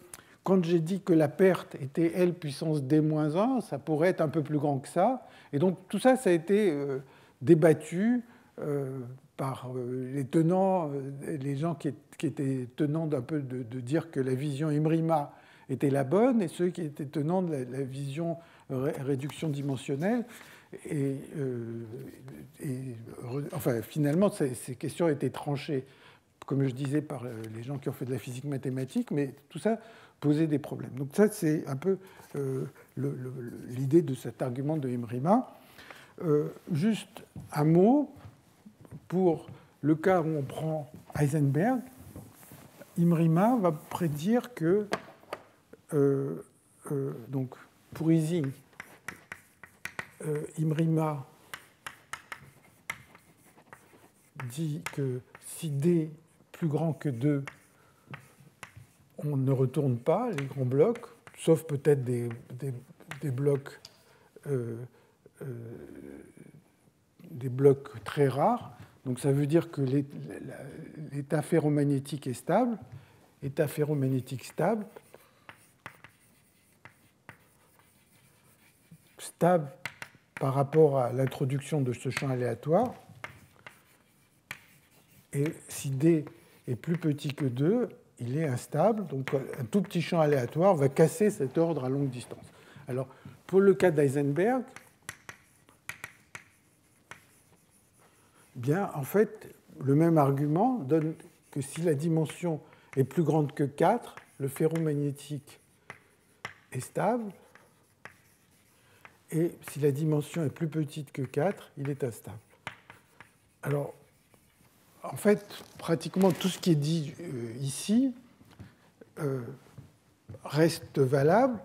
quand j'ai dit que la perte était L puissance D-1, ça pourrait être un peu plus grand que ça. Et donc tout ça, ça a été débattu par les tenants, les gens qui étaient tenants d'un peu de dire que la vision Imrima était la bonne, et ceux qui étaient tenants de la vision réduction dimensionnelle. Finalement, ces questions ont été tranchées, comme je disais, par les gens qui ont fait de la physique mathématique, mais tout ça posait des problèmes. Donc ça, c'est un peu l'idée de cet argument de Imrima. Juste un mot. Pour le cas où on prend Heisenberg, Imrima va prédire que, donc pour Ising, Imrima dit que si D est plus grand que 2, on ne retourne pas les grands blocs, sauf peut-être des blocs très rares. Donc ça veut dire que l'état ferromagnétique est stable. État ferromagnétique stable. Stable par rapport à l'introduction de ce champ aléatoire. Et si D est plus petit que 2, il est instable. Donc un tout petit champ aléatoire va casser cet ordre à longue distance. Alors pour le cas d'Heisenberg, bien, en fait, le même argument donne que si la dimension est plus grande que 4, le ferromagnétique est stable, et si la dimension est plus petite que 4, il est instable. Alors, en fait, pratiquement tout ce qui est dit ici reste valable,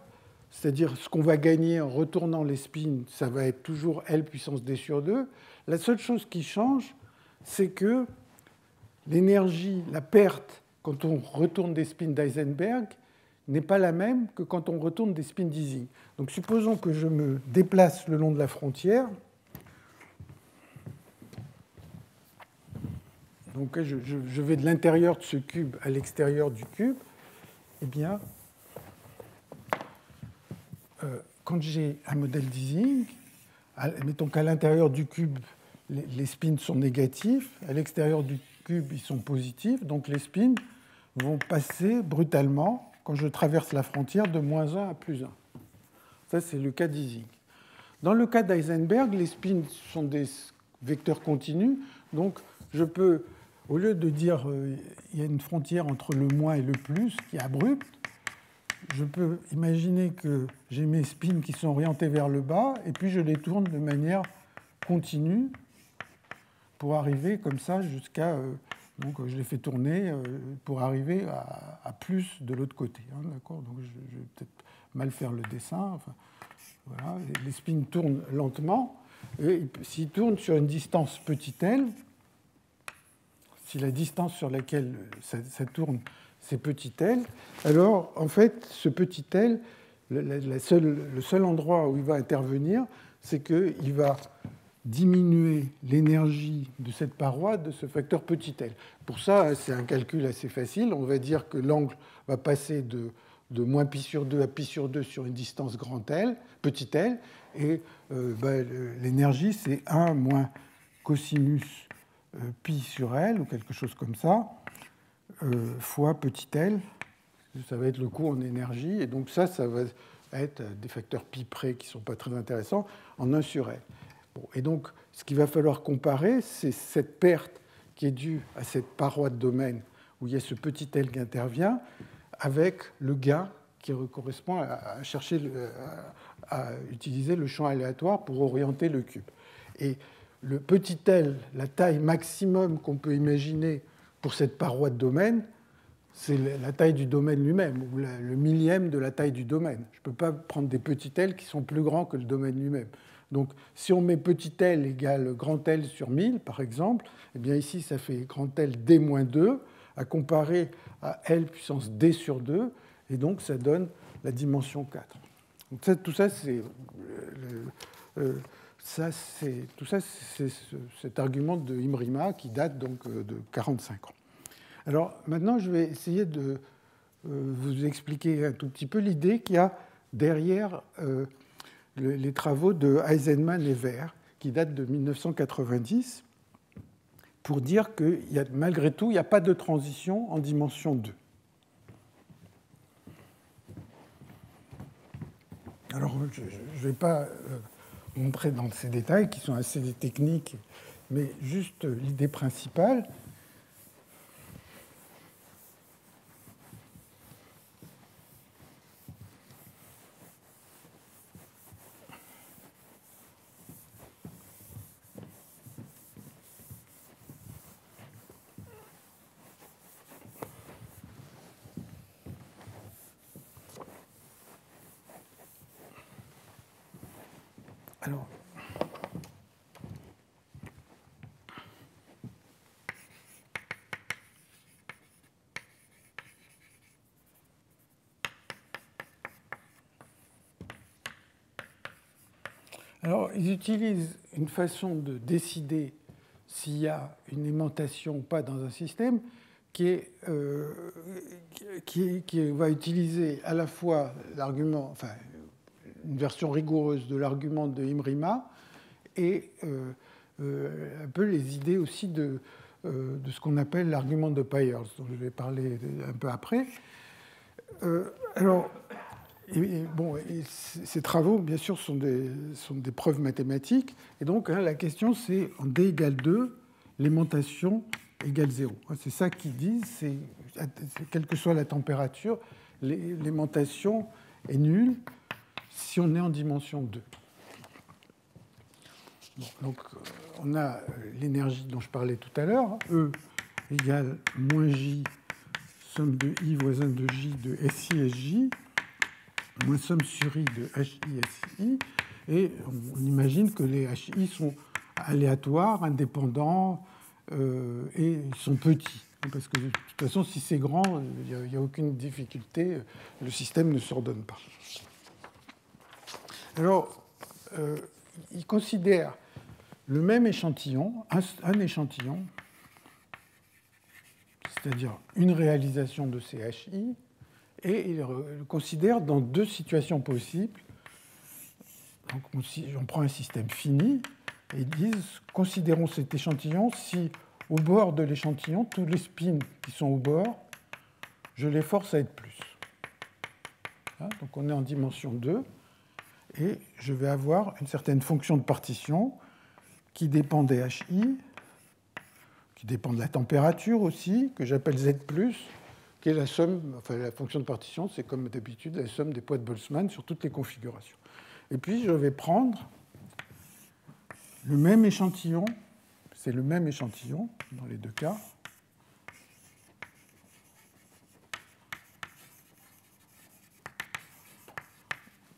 c'est-à-dire ce qu'on va gagner en retournant les spins, ça va être toujours L puissance D sur 2. La seule chose qui change, c'est que l'énergie, la perte, quand on retourne des spins d'Heisenberg, n'est pas la même que quand on retourne des spins d'Ising. Donc supposons que je me déplace le long de la frontière. Donc je vais de l'intérieur de ce cube à l'extérieur du cube. Eh bien, quand j'ai un modèle d'Ising, mettons qu'à l'intérieur du cube, les spins sont négatifs, à l'extérieur du cube, ils sont positifs, donc les spins vont passer brutalement, quand je traverse la frontière, de -1 à +1. Ça, c'est le cas d'Ising. Dans le cas d'Heisenberg, les spins sont des vecteurs continus, donc je peux, au lieu de dire il y a une frontière entre le moins et le plus qui est abrupte, je peux imaginer que j'ai mes spins qui sont orientés vers le bas, et puis je les tourne de manière continue pour arriver comme ça jusqu'à... donc je les fais tourner pour arriver à plus de l'autre côté. Hein, d'accord, donc je vais peut-être mal faire le dessin. Enfin, voilà, les spins tournent lentement, et s'ils tournent sur une distance petit l, si la distance sur laquelle ça tourne, c'est petit l, alors en fait, ce petit l, le seul endroit où il va intervenir, c'est qu'il va diminuer l'énergie de cette paroi de ce facteur petit l. Pour ça, c'est un calcul assez facile. On va dire que l'angle va passer de moins pi sur 2 à pi sur 2 sur une distance grand L, petit l, et l'énergie, c'est 1 moins cosinus pi sur L, ou quelque chose comme ça, fois petit l. Ça va être le coût en énergie, et donc ça va être des facteurs pi près qui ne sont pas très intéressants, en 1 sur L. Bon, et donc, ce qu'il va falloir comparer, c'est cette perte qui est due à cette paroi de domaine où il y a ce petit L qui intervient, avec le gain qui correspond à chercher, à utiliser le champ aléatoire pour orienter le cube. Et le petit L, la taille maximum qu'on peut imaginer pour cette paroi de domaine, c'est la taille du domaine lui-même, ou le millième de la taille du domaine. Je ne peux pas prendre des petits L qui sont plus grands que le domaine lui-même. Donc, si on met petit l égale grand L sur 1000, par exemple, eh bien ici, ça fait grand L d-2, à comparer à L puissance d sur 2, et donc ça donne la dimension 4. Donc tout ça, c'est cet argument de Imrima qui date donc de 45 ans. Alors maintenant, je vais essayer de vous expliquer un tout petit peu l'idée qu'il y a derrière les travaux de Eisenman et Werth, qui datent de 1990, pour dire que malgré tout, il n'y a pas de transition en dimension 2. Alors, je ne vais pas montrer dans ces détails, qui sont assez techniques, mais juste l'idée principale. Alors, ils utilisent une façon de décider s'il y a une aimantation ou pas dans un système qui va utiliser à la fois l'argument, enfin, une version rigoureuse de l'argument de Imrima et un peu les idées aussi de ce qu'on appelle l'argument de Peierls, dont je vais parler un peu après. Alors, ces travaux, bien sûr, sont des preuves mathématiques. Et donc, la question, c'est en D égale 2, l'aimantation égale 0. C'est ça qu'ils disent, c'est quelle que soit la température, l'aimantation est nulle si on est en dimension 2. Bon, donc, on a l'énergie dont je parlais tout à l'heure, E égale moins J, somme de I voisin de J de SI, moins somme sur I de HI, SI, et on imagine que les HI sont aléatoires, indépendants, et ils sont petits. Parce que de toute façon, si c'est grand, il n'y a aucune difficulté, le système ne s'ordonne pas. Alors, il considère le même échantillon, un échantillon, c'est-à-dire une réalisation de ces HI, et il le considère dans deux situations possibles. Donc, on prend un système fini, et ils disent, considérons cet échantillon si, au bord de l'échantillon, tous les spins qui sont au bord, je les force à être plus. Hein, donc on est en dimension 2, et je vais avoir une certaine fonction de partition qui dépend des HI, qui dépend de la température aussi, que j'appelle Z+, qui est la somme, enfin la fonction de partition, c'est comme d'habitude la somme des poids de Boltzmann sur toutes les configurations. Et puis je vais prendre le même échantillon, c'est le même échantillon dans les deux cas,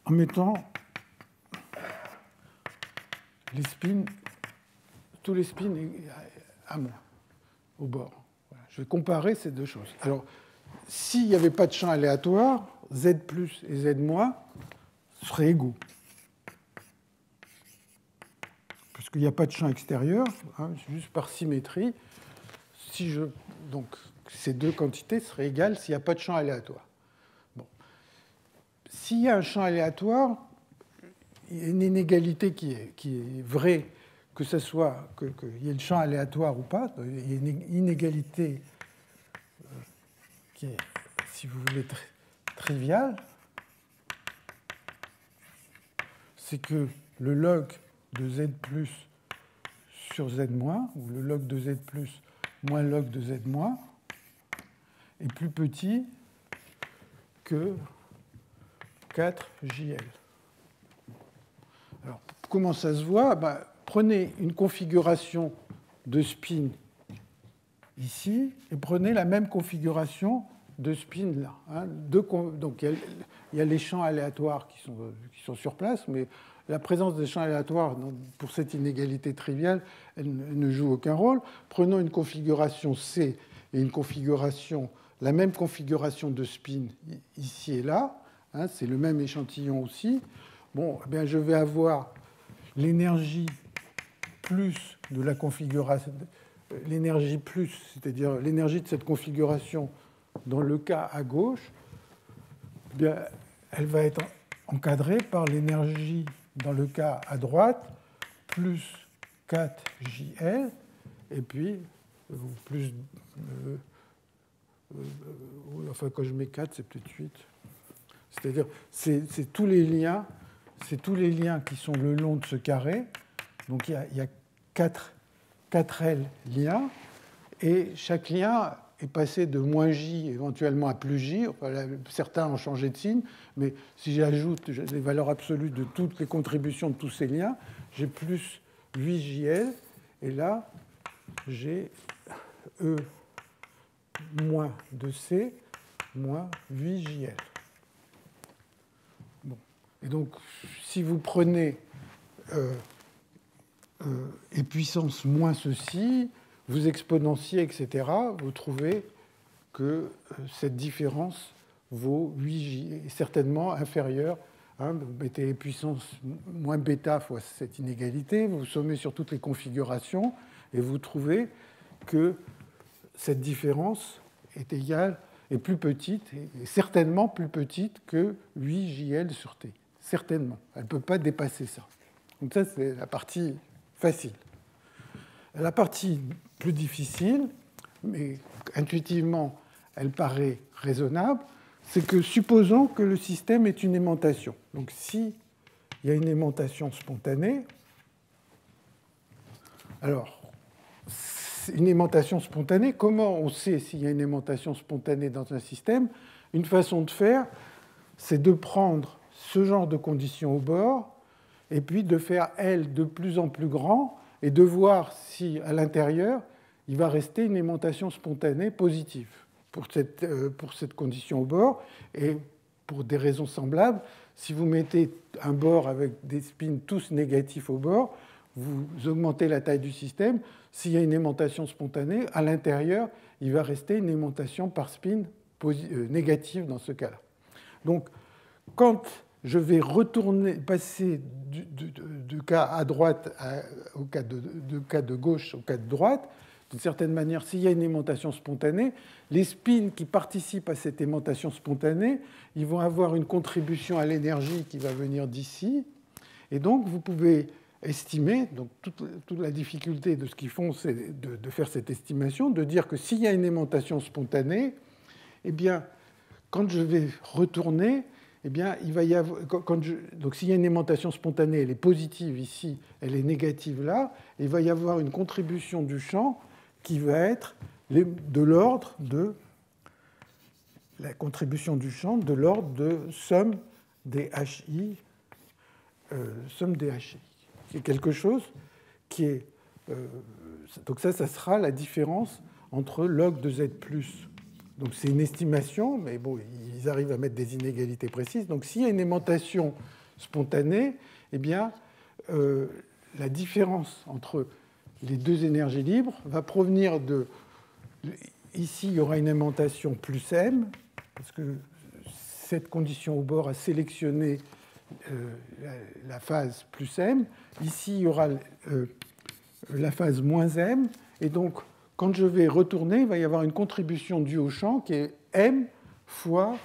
en mettant les spins, tous les spins à moins, au bord. Voilà. Je vais comparer ces deux choses. Alors, s'il n'y avait pas de champ aléatoire, Z plus et Z moins seraient égaux. Parce qu'il n'y a pas de champ extérieur, hein, juste par symétrie. Donc, ces deux quantités seraient égales s'il n'y a pas de champ aléatoire. Bon. S'il y a un champ aléatoire, il y a une inégalité qui est vraie, que ce soit qu'il y ait le champ aléatoire ou pas. Il y a une inégalité qui est, si vous voulez, triviale. C'est que le log de Z plus sur Z moins, ou le log de Z plus moins log de Z moins, est plus petit que 4JL. Alors, comment ça se voit? Prenez une configuration de spin ici et prenez la même configuration de spin là. Hein. Donc, il y a les champs aléatoires qui sont sur place, mais la présence des champs aléatoires, pour cette inégalité triviale, elle ne joue aucun rôle. Prenons une configuration C et la même configuration de spin ici et là. Hein, c'est le même échantillon aussi. Bon, eh bien, je vais avoir l'énergie plus de la configuration, l'énergie plus, c'est-à-dire l'énergie de cette configuration dans le cas à gauche, eh bien, elle va être encadrée par l'énergie dans le cas à droite, plus 4JL, et puis plus... enfin, quand je mets 4, c'est peut-être 8. C'est-à-dire, c'est tous les liens qui sont le long de ce carré. Donc, il y a 4L liens, et chaque lien est passé de moins J éventuellement à plus J. Enfin, là, certains ont changé de signe, mais si j'ajoute les valeurs absolues de toutes les contributions de tous ces liens, j'ai plus 8JL, et là, j'ai E moins 2C moins 8JL. Bon. Et donc, si vous prenez et puissance moins ceci, vous exponenciez, etc., vous trouvez que cette différence vaut 8J, est certainement inférieure. Hein, vous mettez puissance moins bêta fois cette inégalité, vous sommez sur toutes les configurations, et vous trouvez que cette différence est plus petite, et certainement plus petite que 8JL sur T. Certainement. Elle ne peut pas dépasser ça. Donc ça, c'est la partie facile. La partie plus difficile, mais intuitivement, elle paraît raisonnable, c'est que supposons que le système est une aimantation. Donc s'il y a une aimantation spontanée, alors, une aimantation spontanée, comment on sait s'il y a une aimantation spontanée dans un système? une façon de faire, c'est de prendre ce genre de conditions au bord et puis de faire L de plus en plus grand et de voir si, à l'intérieur, il va rester une aimantation spontanée positive pour cette condition au bord. Et pour des raisons semblables, si vous mettez un bord avec des spins tous négatifs au bord, vous augmentez la taille du système. S'il y a une aimantation spontanée, à l'intérieur, il va rester une aimantation par spin négative dans ce cas-là. Donc, quand je vais passer du cas à droite au cas de gauche au cas de droite, d'une certaine manière, s'il y a une aimantation spontanée, les spins qui participent à cette aimantation spontanée, ils vont avoir une contribution à l'énergie qui va venir d'ici. Et donc, vous pouvez estimer, donc toute la difficulté de ce qu'ils font, c'est de faire cette estimation, de dire que s'il y a une aimantation spontanée, eh bien, quand je vais retourner, eh bien, il va y avoir, donc s'il y a une aimantation spontanée, elle est positive ici, elle est négative là, il va y avoir une contribution du champ qui va être de l'ordre de la contribution du champ de l'ordre de somme des HI, somme des HI. C'est quelque chose qui est... donc ça sera la différence entre log de Z+. Donc c'est une estimation, mais bon, ils arrivent à mettre des inégalités précises. Donc s'il y a une aimantation spontanée, eh bien, la différence entre les deux énergies libres va provenir de... Ici, il y aura une aimantation plus M, parce que cette condition au bord a sélectionné la phase plus M. Ici, il y aura la phase moins M. Et donc, quand je vais retourner, il va y avoir une contribution due au champ qui est M fois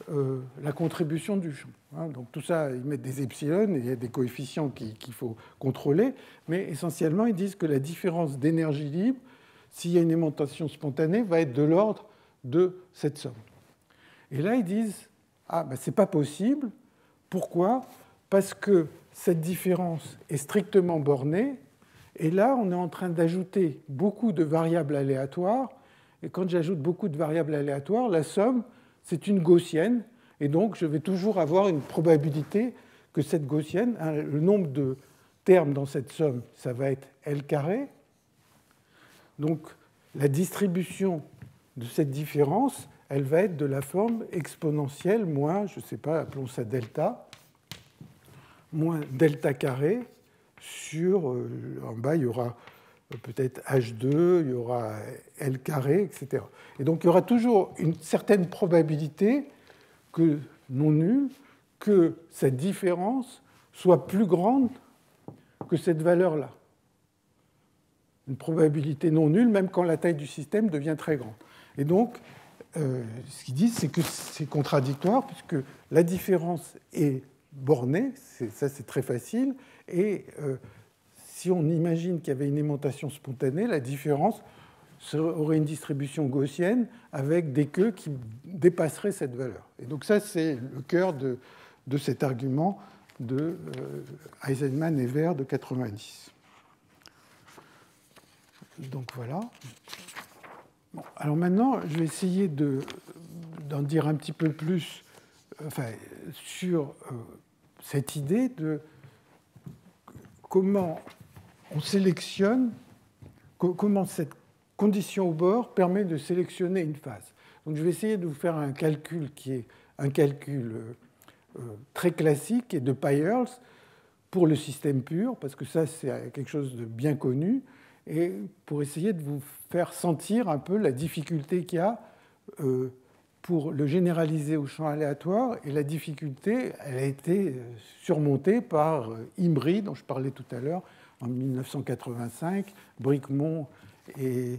la contribution du champ. Donc tout ça, ils mettent des epsilon et il y a des coefficients qu'il faut contrôler. Mais essentiellement, ils disent que la différence d'énergie libre, s'il y a une aimantation spontanée, va être de l'ordre de cette somme. Et là, ils disent, ah, ben, ce n'est pas possible. Pourquoi? Parce que cette différence est strictement bornée. Et là, on est en train d'ajouter beaucoup de variables aléatoires. Et quand j'ajoute beaucoup de variables aléatoires, la somme, c'est une gaussienne. Et donc, je vais toujours avoir une probabilité que cette gaussienne, le nombre de termes dans cette somme, ça va être L carré. Donc, la distribution de cette différence, elle va être de la forme exponentielle moins, je ne sais pas, appelons ça delta, moins delta carré sur, en bas, il y aura peut-être H2, il y aura L carré, etc. Et donc, il y aura toujours une certaine probabilité non nulle que cette différence soit plus grande que cette valeur-là. Une probabilité non nulle, même quand la taille du système devient très grande. Et donc, ce qu'ils disent, c'est que c'est contradictoire, puisque la différence est bornée, ça c'est très facile, et si on imagine qu'il y avait une aimantation spontanée, la différence aurait une distribution gaussienne avec des queues qui dépasseraient cette valeur. Et donc ça, c'est le cœur de cet argument de Eisenman et Vert de 90. Donc voilà. Bon, alors maintenant, je vais essayer d'en dire un petit peu plus sur cette idée de comment on sélectionne, comment cette condition au bord permet de sélectionner une phase. Donc je vais essayer de vous faire un calcul qui est un calcul très classique et de Peierls pour le système pur, parce que ça c'est quelque chose de bien connu, et pour essayer de vous faire sentir un peu la difficulté qu'il y a pour le généraliser au champ aléatoire, et la difficulté, elle a été surmontée par Imry, dont je parlais tout à l'heure, en 1985, Brikmont et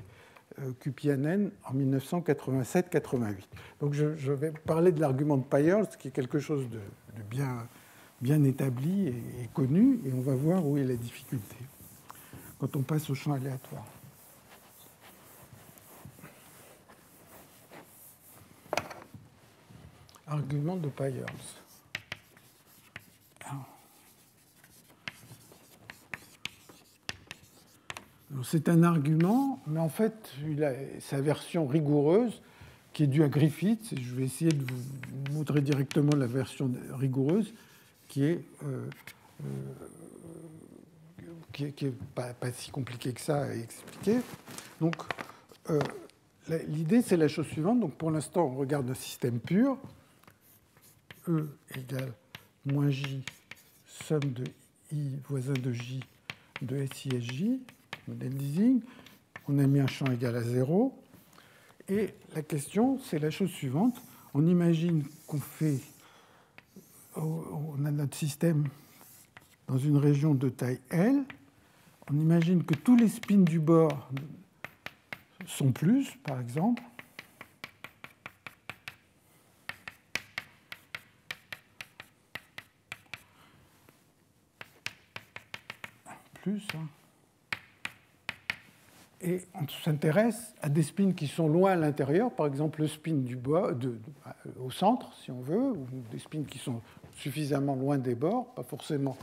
Kupiainen en 1987-88. Donc je vais parler de l'argument de Peierls, qui est quelque chose de bien établi et connu, et on va voir où est la difficulté quand on passe au champ aléatoire. Argument de Peierls. C'est un argument, mais en fait, sa version rigoureuse, qui est due à Griffith. Je vais essayer de vous montrer directement la version rigoureuse, qui est pas si compliquée que ça à expliquer. Donc, l'idée, c'est la chose suivante. Donc, pour l'instant, on regarde un système pur. E égale moins J, somme de I voisin de J de SI-SJ, modèle leasing. On a mis un champ égal à 0. Et la question, c'est la chose suivante. On imagine on a notre système dans une région de taille L. On imagine que tous les spins du bord sont plus, par exemple. Plus. Et on s'intéresse à des spins qui sont loin à l'intérieur, par exemple le spin du bord, au centre, si on veut, ou des spins qui sont suffisamment loin des bords, pas forcément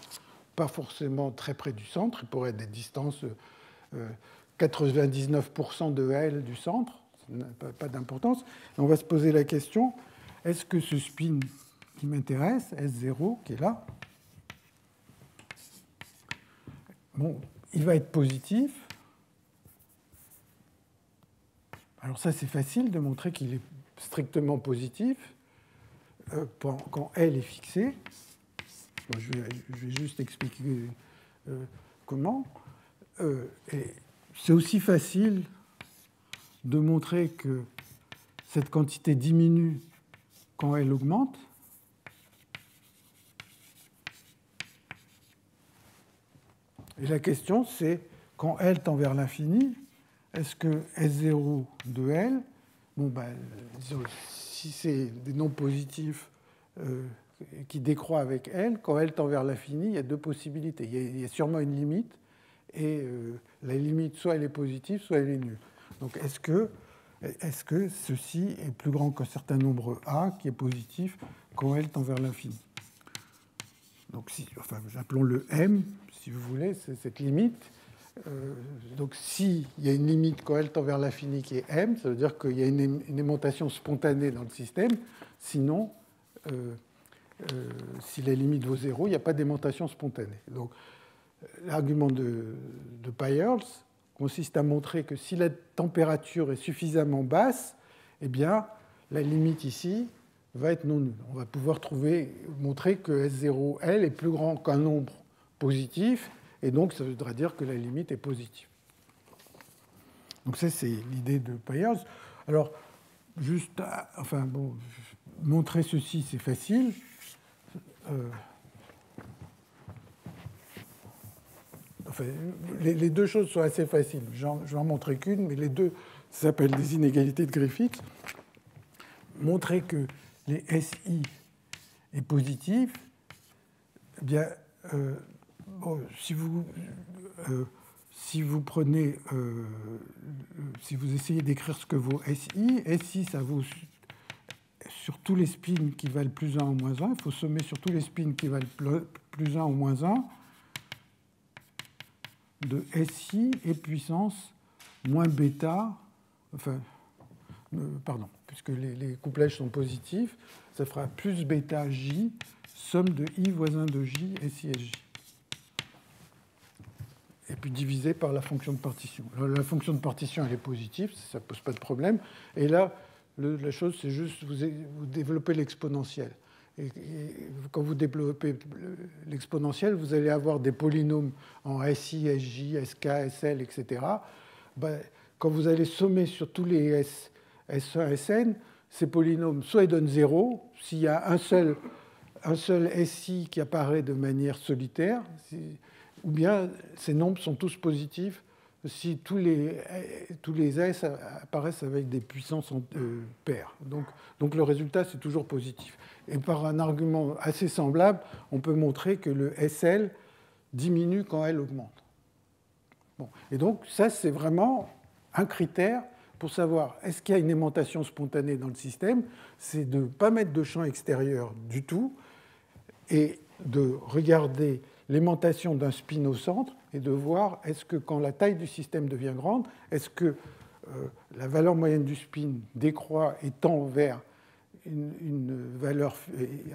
très près du centre, il pourrait être des distances 99% de L du centre, ça n'a pas d'importance. On va se poser la question, est-ce que ce spin qui m'intéresse, S0, qui est là, bon, il va être positif. Alors ça, c'est facile de montrer qu'il est strictement positif quand L est fixé. Bon, je vais juste expliquer comment. Et c'est aussi facile de montrer que cette quantité diminue quand elle augmente. Et la question, c'est quand L tend vers l'infini, est-ce que S0 de L, bon, ben, si c'est des nombres positifs qui décroît avec L, quand L tend vers l'infini, il y a deux possibilités. Il y a sûrement une limite, et la limite, soit elle est positive, soit elle est nulle. Donc, est-ce que ceci est plus grand qu'un certain nombre A qui est positif quand L tend vers l'infini? Donc, appelons le M, si vous voulez, c'est cette limite. Donc, s'il y a une limite quand L tend vers l'infini qui est M, ça veut dire qu'il y a une aimantation spontanée dans le système. Sinon, si la limite vaut 0, il n'y a pas d'aimantation spontanée. Donc, l'argument de Peierls consiste à montrer que si la température est suffisamment basse, eh bien, la limite ici va être non nulle. On va pouvoir montrer que S0L est plus grand qu'un nombre positif, et donc ça voudra dire que la limite est positive. Donc ça, c'est l'idée de Peierls. Alors, juste, montrer ceci, c'est facile. Les deux choses sont assez faciles. Je vais en montrer qu'une, mais les deux s'appellent des inégalités de Griffith. Montrer que les SI est positif, eh bien, si vous prenez, si vous essayez d'écrire ce que vaut SI, ça vaut sur tous les spins qui valent plus 1 ou moins 1. Il faut sommer sur tous les spins qui valent plus 1 ou moins 1 de SI et puissance moins bêta, puisque les couplages sont positifs, ça fera plus bêta J, somme de I voisin de J, SI et J. Et puis divisé par la fonction de partition. Alors, la fonction de partition, elle est positive, ça ne pose pas de problème. Et là, la chose, c'est juste vous développez l'exponentielle. Et quand vous développez l'exponentielle, vous allez avoir des polynômes en SI, SJ, SK, SL, etc. Quand vous allez sommer sur tous les S1, Sn, ces polynômes, soit ils donnent 0, s'il y a un seul SI qui apparaît de manière solitaire, ou bien ces nombres sont tous positifs si tous les S apparaissent avec des puissances paires. Donc le résultat, c'est toujours positif. Et par un argument assez semblable, on peut montrer que le SL diminue quand L augmente. Bon. Et donc ça, c'est vraiment un critère pour savoir est-ce qu'il y a une aimantation spontanée dans le système, c'est de ne pas mettre de champ extérieur du tout et de regarder l'aimantation d'un spin au centre et de voir est-ce que quand la taille du système devient grande, est-ce que la valeur moyenne du spin décroît et tend vers une valeur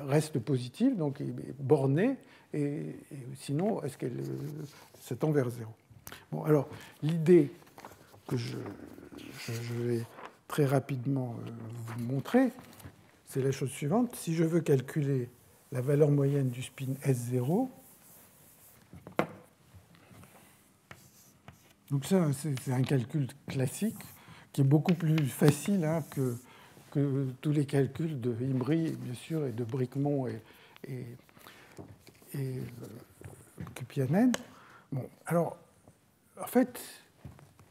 reste positive, donc est bornée, et sinon, est-ce qu'elle se tend vers 0 ? Bon, alors, l'idée que je vais très rapidement vous montrer, c'est la chose suivante. Si je veux calculer la valeur moyenne du spin S0, donc ça, c'est un calcul classique qui est beaucoup plus facile hein, que tous les calculs de Imry, bien sûr, et de Bricmont et Kupianen. Bon, alors, en fait,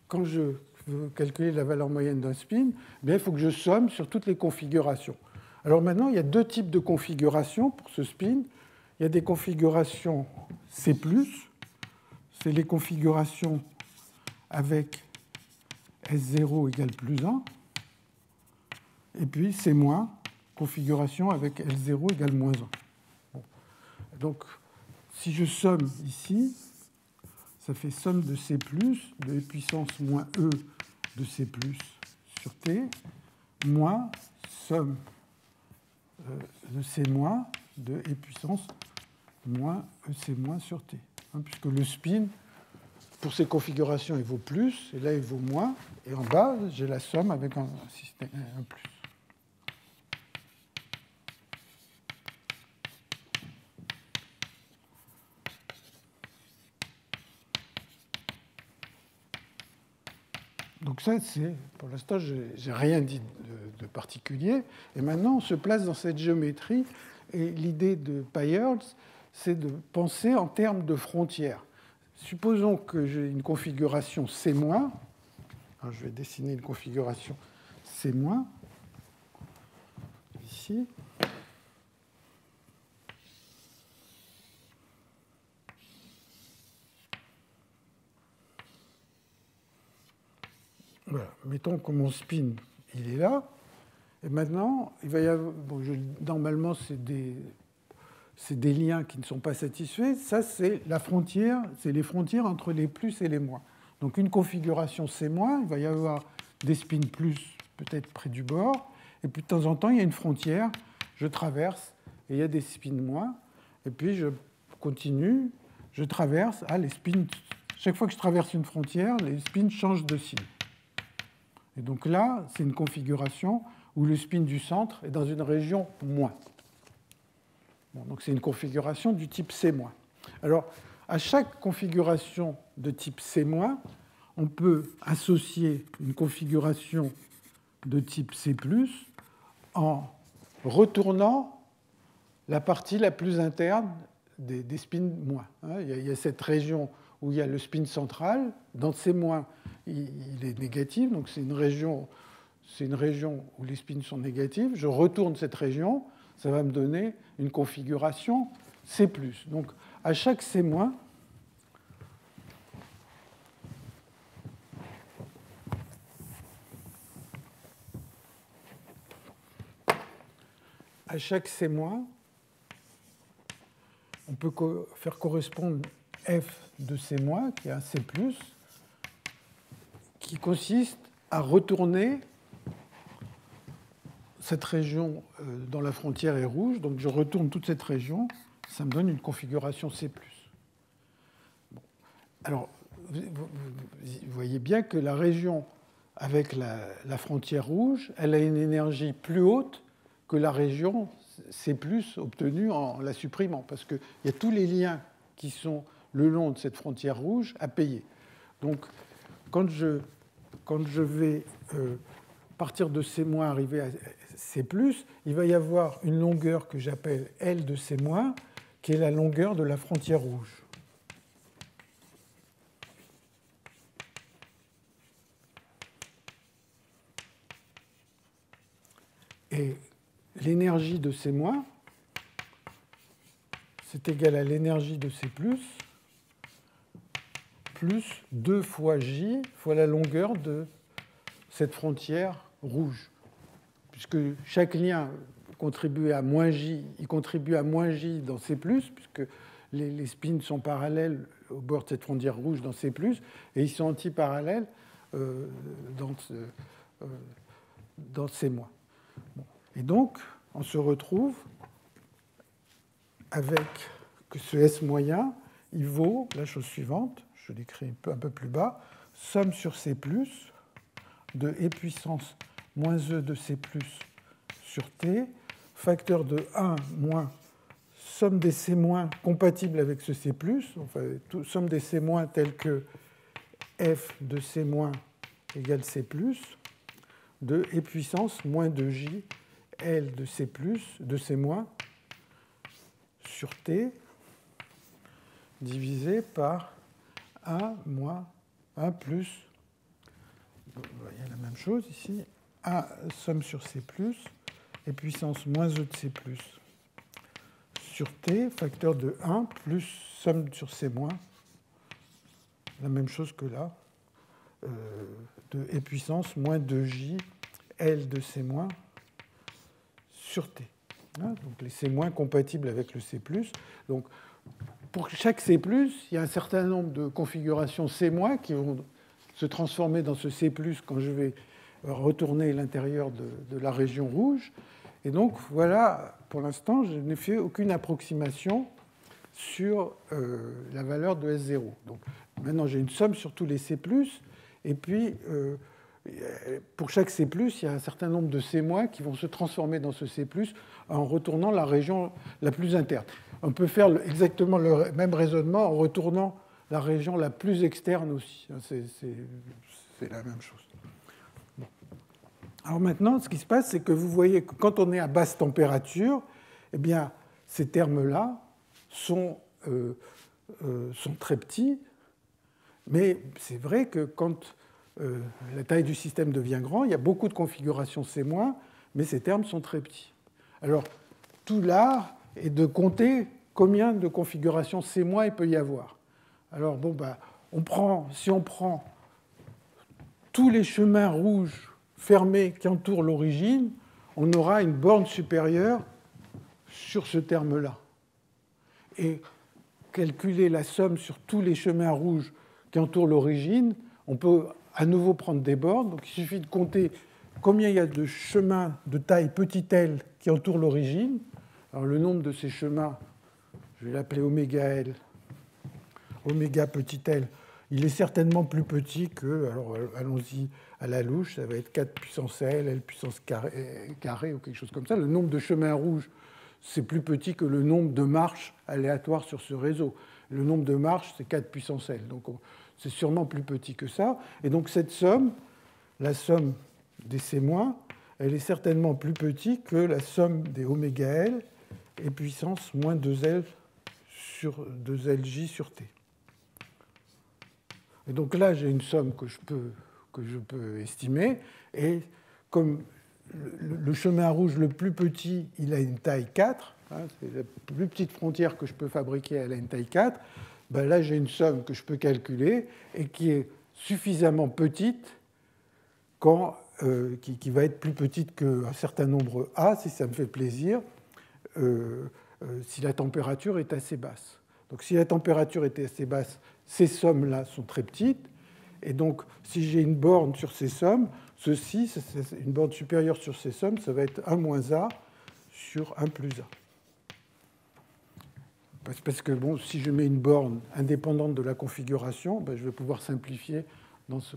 quand je veux calculer la valeur moyenne d'un spin, bien, il faut que je somme sur toutes les configurations. Alors maintenant, il y a deux types de configurations pour ce spin. Il y a des configurations C+, c'est les configurations avec S0 égale plus 1, et puis C-, configuration avec L0 égale moins 1. Bon. Donc, si je somme ici, ça fait somme de C+, de E puissance moins E de C+, sur T, moins somme de C-, de E puissance moins EC- sur T. Hein, puisque le spin, pour ces configurations, il vaut plus, et là, il vaut moins. Et en bas, j'ai la somme avec un plus. Donc ça, c'est, pour l'instant, je n'ai rien dit de particulier. Et maintenant, on se place dans cette géométrie. Et l'idée de Peierls, c'est de penser en termes de frontières. Supposons que j'ai une configuration C-. Alors, je vais dessiner une configuration C-, ici. Voilà. Mettons que mon spin, il est là. Et maintenant, il va y avoir, bon, normalement, c'est des liens qui ne sont pas satisfaits. Ça, c'est la frontière, c'est les frontières entre les plus et les moins. Donc une configuration C-, il va y avoir des spins plus peut-être près du bord. Et puis de temps en temps, il y a une frontière, je traverse, et il y a des spins moins. Et puis je continue, je traverse. Ah, les spins, chaque fois que je traverse une frontière, les spins changent de signe. Et donc là, c'est une configuration où le spin du centre est dans une région moins. Bon, donc c'est une configuration du type C-. Alors, à chaque configuration de type C-, on peut associer une configuration de type C+, en retournant la partie la plus interne des spins moins. Il y a cette région où il y a le spin central. Dans C-, il est négatif, donc c'est une région où les spins sont négatifs. Je retourne cette région, ça va me donner une configuration C+. Donc à chaque C-, on peut faire correspondre f de C-, qui est un C+, qui consiste à retourner cette région dont la frontière est rouge. Donc je retourne toute cette région, ça me donne une configuration C+. Bon. Alors, vous voyez bien que la région avec la frontière rouge, elle a une énergie plus haute que la région C+, obtenue en la supprimant, parce qu'il y a tous les liens qui sont le long de cette frontière rouge à payer. Donc, quand je vais partir de C- arriver à C+, il va y avoir une longueur que j'appelle L de C-, qui est la longueur de la frontière rouge. Et l'énergie de C-, c'est égal à l'énergie de C+, plus 2 fois J fois la longueur de cette frontière rouge. Puisque chaque lien contribue à moins J, il contribue à moins J dans C+, puisque les spins sont parallèles au bord de cette frontière rouge dans C+, et ils sont antiparallèles dans C-. Bon. Et donc, on se retrouve avec que ce S moyen, il vaut la chose suivante, je l'écris un peu plus bas, somme sur C+, de E puissance moins E de C+, sur T, facteur de 1 moins somme des C- compatible avec ce C+, enfin, somme des C- tels que F de C- égale C+, de E puissance moins 2J L de C+, de C-, sur T, divisé par 1 moins 1 plus, il y a la même chose ici, 1 somme sur C+, et puissance moins E de C+, sur T, facteur de 1 plus somme sur C-, la même chose que là, de E puissance moins 2J L de C- sur T. Donc les C- compatibles avec le C+. Donc pour chaque C+, il y a un certain nombre de configurations C- qui vont se transformer dans ce C+, quand je vais retourner l'intérieur de la région rouge. Et donc, voilà, pour l'instant, je n'ai fait aucune approximation sur la valeur de S0. Donc, maintenant, j'ai une somme sur tous les C+, et puis, pour chaque C+, il y a un certain nombre de C- qui vont se transformer dans ce C+, en retournant la région la plus interne. On peut faire exactement le même raisonnement en retournant la région la plus externe aussi. C'est la même chose. Bon. Alors maintenant, ce qui se passe, c'est que vous voyez que quand on est à basse température, eh bien, ces termes-là sont très petits, mais c'est vrai que quand la taille du système devient grand, il y a beaucoup de configurations C-, mais ces termes sont très petits. Alors, tout l'art est de compter combien de configurations C- il peut y avoir. Alors, bon, si on prend tous les chemins rouges fermés qui entourent l'origine, on aura une borne supérieure sur ce terme-là. Et calculer la somme sur tous les chemins rouges qui entourent l'origine, on peut à nouveau prendre des bornes. Donc il suffit de compter combien il y a de chemins de taille petit l qui entourent l'origine. Alors le nombre de ces chemins, je vais l'appeler oméga L, oméga petit l, il est certainement plus petit que, alors allons-y à la louche, ça va être 4 puissance L, L puissance carré ou quelque chose comme ça. Le nombre de chemins rouges, c'est plus petit que le nombre de marches aléatoires sur ce réseau. Le nombre de marches, c'est 4 puissance L. Donc c'est sûrement plus petit que ça. Et donc cette somme, la somme des C-, elle est certainement plus petite que la somme des oméga L et puissance moins 2L sur 2LJ sur T. Et donc là, j'ai une somme que je peux estimer. Et comme le chemin rouge le plus petit, il a une taille 4, c'est la plus petite frontière que je peux fabriquer, elle a une taille 4, là, j'ai une somme que je peux calculer et qui est suffisamment petite qui va être plus petite qu'un certain nombre A, si ça me fait plaisir, si la température est assez basse. Donc si la température est assez basse, ces sommes-là sont très petites. Et donc, si j'ai une borne sur ces sommes, une borne supérieure sur ces sommes, ça va être 1 moins A sur 1 plus A. Parce que bon, si je mets une borne indépendante de la configuration, je vais pouvoir simplifier dans ce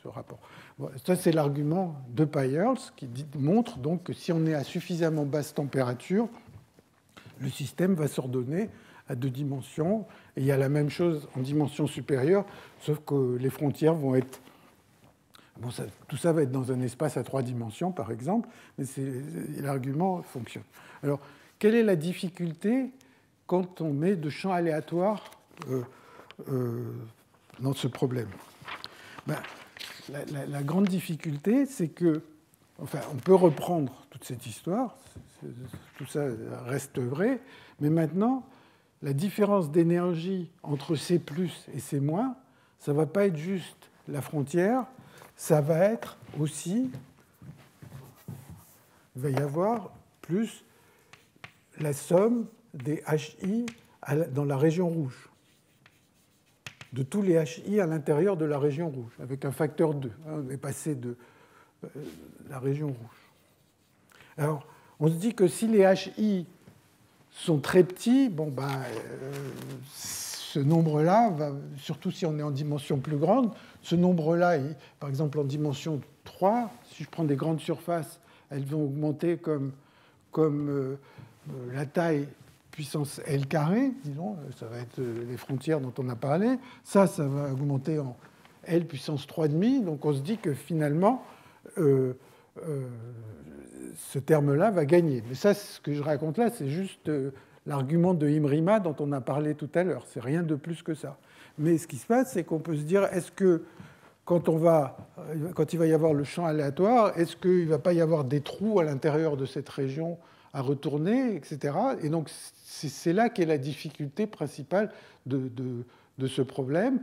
rapport. Bon, ça, c'est l'argument de Peierls qui montre donc que si on est à suffisamment basse température, le système va s'ordonner à 2 dimensions. Et il y a la même chose en dimension supérieure, sauf que les frontières vont être... Bon, tout ça va être dans un espace à 3 dimensions, par exemple, mais l'argument fonctionne. Alors, quelle est la difficulté quand on met de champs aléatoires dans ce problème? La grande difficulté, c'est que... Enfin, on peut reprendre toute cette histoire, tout ça reste vrai, mais maintenant, la différence d'énergie entre C+ et C-, ça ne va pas être juste la frontière, ça va être aussi, il va y avoir plus la somme des HI dans la région rouge. de tous les HI à l'intérieur de la région rouge, avec un facteur 2. On est passé de la région rouge. Alors, on se dit que si les HI sont très petits, ce nombre-là, surtout si on est en dimension plus grande, ce nombre-là, par exemple en dimension 3, si je prends des grandes surfaces, elles vont augmenter comme la taille puissance L carré, disons, ça va être les frontières dont on a parlé. Ça va augmenter en L puissance 3,5. Donc on se dit que finalement, ce terme-là va gagner. Mais ça, ce que je raconte là, c'est juste l'argument de Imrima dont on a parlé tout à l'heure. C'est rien de plus que ça. Mais ce qui se passe, c'est qu'on peut se dire, est-ce que quand il va y avoir le champ aléatoire, est-ce qu'il ne va pas y avoir des trous à l'intérieur de cette région à retourner, etc. Et donc, c'est là qu'est la difficulté principale de ce problème.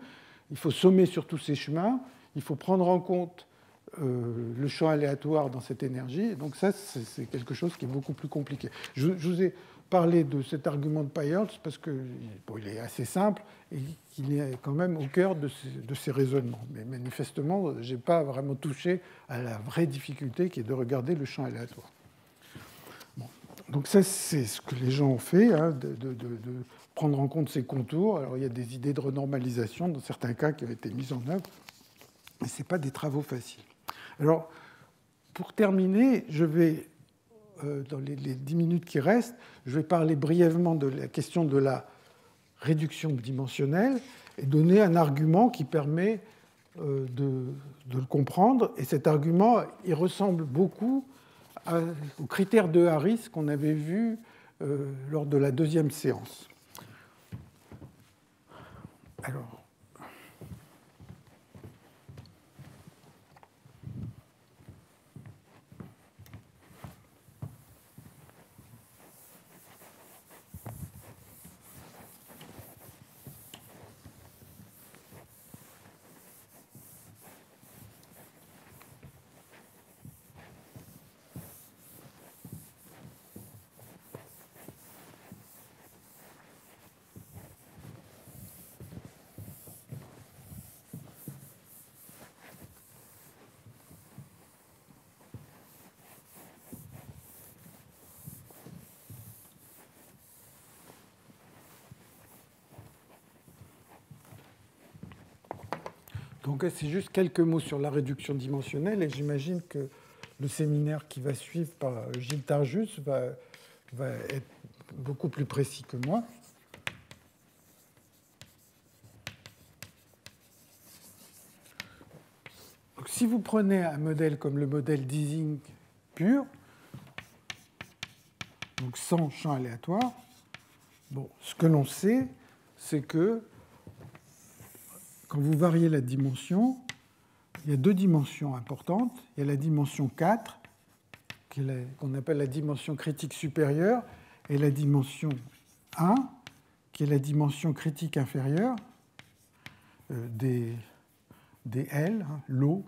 Il faut sommer sur tous ces chemins, il faut prendre en compte le champ aléatoire dans cette énergie. Et donc ça, c'est quelque chose qui est beaucoup plus compliqué. Je vous ai parlé de cet argument de Peierls parce qu'il est assez simple et qu'il est quand même au cœur de ces raisonnements. Mais manifestement, je n'ai pas vraiment touché à la vraie difficulté qui est de regarder le champ aléatoire. Bon. Donc ça, c'est ce que les gens ont fait, de prendre en compte ces contours. Alors il y a des idées de renormalisation dans certains cas qui ont été mises en œuvre, mais ce n'est pas des travaux faciles. Alors, pour terminer, je vais, dans les 10 minutes qui restent, je vais parler brièvement de la question de la réduction dimensionnelle et donner un argument qui permet de le comprendre. Et cet argument, il ressemble beaucoup au critère de Harris qu'on avait vu lors de la deuxième séance. Alors, donc, c'est juste quelques mots sur la réduction dimensionnelle, et j'imagine que le séminaire qui va suivre par Gilles Tarjus va être beaucoup plus précis que moi. Donc, si vous prenez un modèle comme le modèle d'Ising pur, donc sans champ aléatoire, bon, ce que l'on sait, c'est que quand vous variez la dimension, il y a deux dimensions importantes. Il y a la dimension 4, qu'on appelle la dimension critique supérieure, et la dimension 1, qui est la dimension critique inférieure des L, l'eau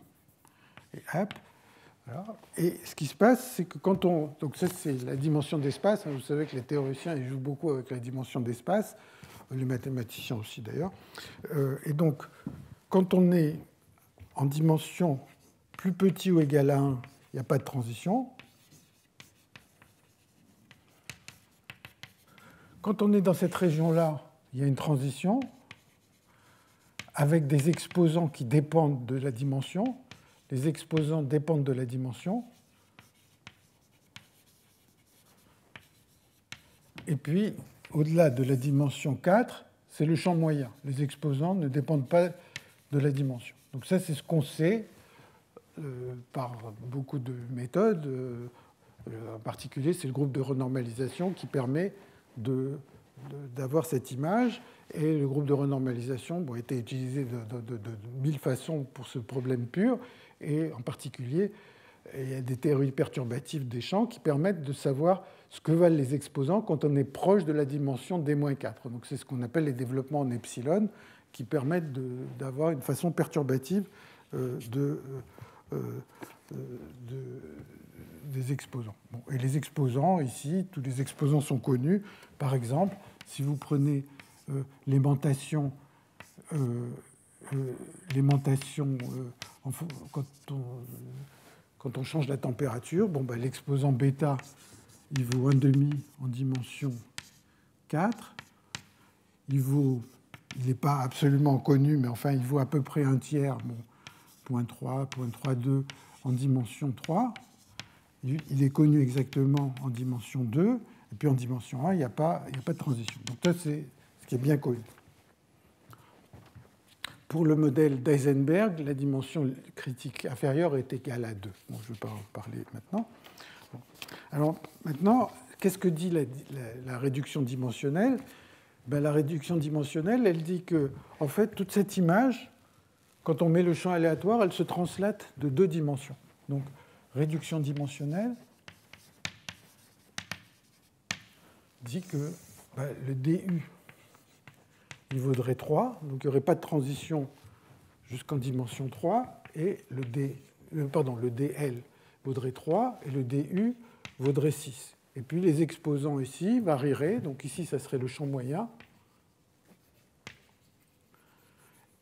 et AP. Voilà. Et ce qui se passe, c'est que quand on... Donc ça, c'est la dimension d'espace. Vous savez que les théoriciens, ils jouent beaucoup avec la dimension d'espace. Les mathématiciens aussi d'ailleurs. Et donc, quand on est en dimension plus petit ou égal à 1, il n'y a pas de transition. Quand on est dans cette région-là, il y a une transition avec des exposants qui dépendent de la dimension. Les exposants dépendent de la dimension. Et puis, au-delà de la dimension 4, c'est le champ moyen. Les exposants ne dépendent pas de la dimension. Donc ça, c'est ce qu'on sait par beaucoup de méthodes. En particulier, c'est le groupe de renormalisation qui permet d'avoir cette image. Et le groupe de renormalisation a été utilisé de 1000 façons pour ce problème pur. Et en particulier, il y a des théories perturbatives des champs qui permettent de savoir ce que valent les exposants quand on est proche de la dimension d-4. Donc c'est ce qu'on appelle les développements en epsilon, qui permettent d'avoir une façon perturbative des exposants. Bon, et les exposants, ici, tous les exposants sont connus. Par exemple, si vous prenez l'aimantation l'aimantation quand on change la température. Bon, ben, l'exposant bêta, il vaut 1,5 en dimension 4. Il n'est pas absolument connu, mais enfin, il vaut à peu près un tiers, bon, 0,3, 0,32 en dimension 3. Il est connu exactement en dimension 2. Et puis en dimension 1, il n'y a pas de transition. Donc ça, c'est ce qui est bien connu. Pour le modèle d'Heisenberg, la dimension critique inférieure est égale à 2. Bon, je ne vais pas en parler maintenant. Bon. Alors maintenant, qu'est-ce que dit la réduction dimensionnelle? Ben, la réduction dimensionnelle, elle dit que, en fait, toute cette image, quand on met le champ aléatoire, elle se translate de 2 dimensions. Donc, réduction dimensionnelle dit que le DU, il vaudrait 3, donc il n'y aurait pas de transition jusqu'en dimension 3, et le DL vaudrait 3, et le DU vaudrait 6. Et puis les exposants ici varieraient, donc ici ça serait le champ moyen,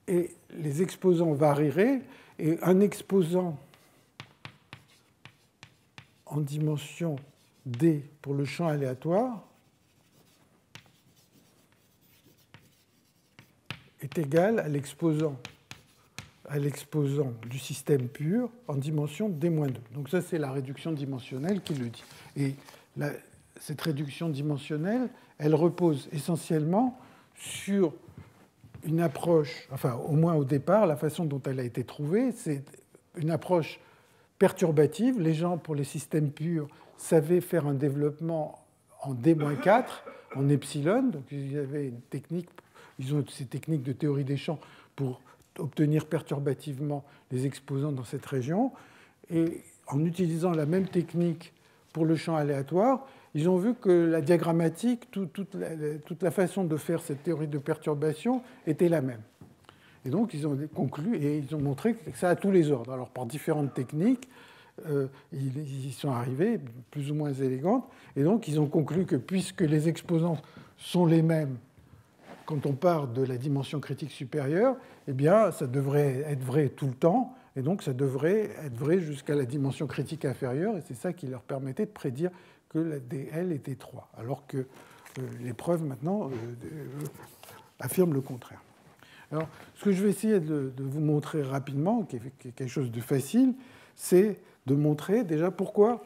et les exposants varieraient, et un exposant en dimension D pour le champ aléatoire est égal à l'exposant du système pur en dimension D-2. Donc ça, c'est la réduction dimensionnelle qui le dit. Et cette réduction dimensionnelle, elle repose essentiellement sur une approche, enfin au moins au départ, la façon dont elle a été trouvée, c'est une approche perturbative. Les gens, pour les systèmes purs, savaient faire un développement en D-4, en epsilon. Donc ils avaient une technique. Ils ont ces techniques de théorie des champs pour obtenir perturbativement les exposants dans cette région. Et en utilisant la même technique pour le champ aléatoire, ils ont vu que la diagrammatique, toute la façon de faire cette théorie de perturbation était la même. Et donc, ils ont conclu et ils ont montré que ça a tous les ordres. Alors, par différentes techniques, ils y sont arrivés, plus ou moins élégantes. Et donc, ils ont conclu que puisque les exposants sont les mêmes quand on part de la dimension critique supérieure, eh bien, ça devrait être vrai tout le temps, et donc ça devrait être vrai jusqu'à la dimension critique inférieure, et c'est ça qui leur permettait de prédire que la DL était 3, alors que les preuves maintenant affirment le contraire. Alors, ce que je vais essayer de vous montrer rapidement, qui est quelque chose de facile, c'est de montrer déjà pourquoi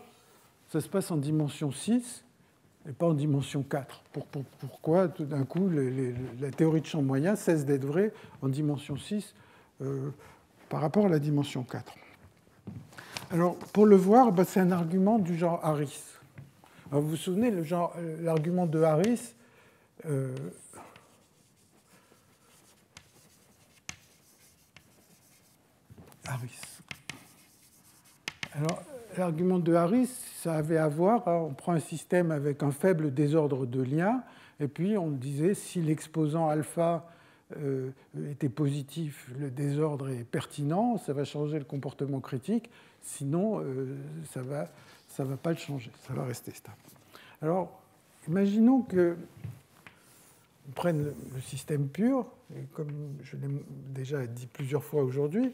ça se passe en dimension 6 et pas en dimension 4. Pourquoi, tout d'un coup, la théorie de champ moyen cesse d'être vraie en dimension 6 par rapport à la dimension 4. Alors, pour le voir, c'est un argument du genre Harris. Alors, vous vous souvenez, l'argument de Harris, Alors, l'argument de Harris, ça avait à voir, on prend un système avec un faible désordre de liens, et puis on disait si l'exposant alpha était positif, le désordre est pertinent, ça va changer le comportement critique, sinon ça va pas le changer, ça va rester stable. Alors, imaginons que on prenne le système pur, et comme je l'ai déjà dit plusieurs fois aujourd'hui,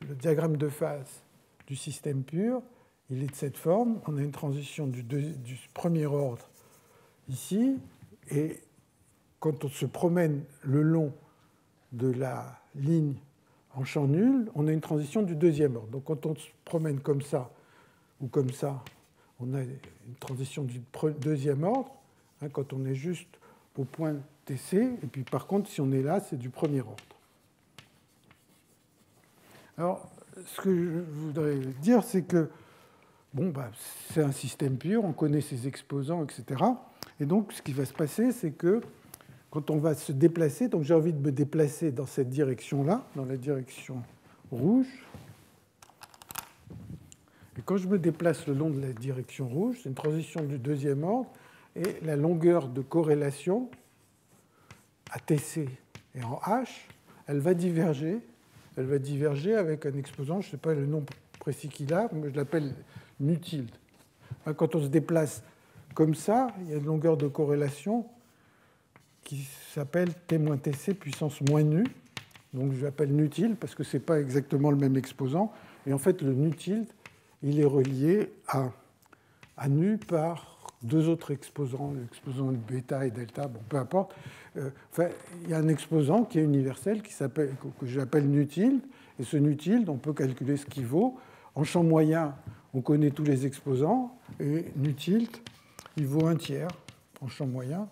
le diagramme de phase du système pur, il est de cette forme. On a une transition du premier ordre ici, et quand on se promène le long de la ligne en champ nul, on a une transition du deuxième ordre. Donc quand on se promène comme ça ou comme ça, on a une transition du deuxième ordre, quand on est juste au point TC, et puis par contre, si on est là, c'est du premier ordre. Alors, ce que je voudrais dire, c'est que c'est un système pur, on connaît ses exposants, etc. Et donc, ce qui va se passer, c'est que quand on va se déplacer, donc j'ai envie de me déplacer dans cette direction-là, dans la direction rouge. Et quand je me déplace le long de la direction rouge, c'est une transition du deuxième ordre, et la longueur de corrélation à TC et en H, elle va diverger avec un exposant, je ne sais pas le nom précis qu'il a, mais je l'appelle nu tilde. Quand on se déplace comme ça, il y a une longueur de corrélation qui s'appelle T-TC puissance moins nu. Donc je l'appelle nu tilde parce que ce n'est pas exactement le même exposant. Et en fait, le nu tilde, il est relié à nu par deux autres exposants, l'exposant de bêta et delta, bon, peu importe. Enfin, il y a un exposant qui est universel que j'appelle nu tilde. Et ce nu tilde, on peut calculer ce qu'il vaut. En champ moyen, on connaît tous les exposants. Et nu tilde, il vaut 1/3 en champ moyen.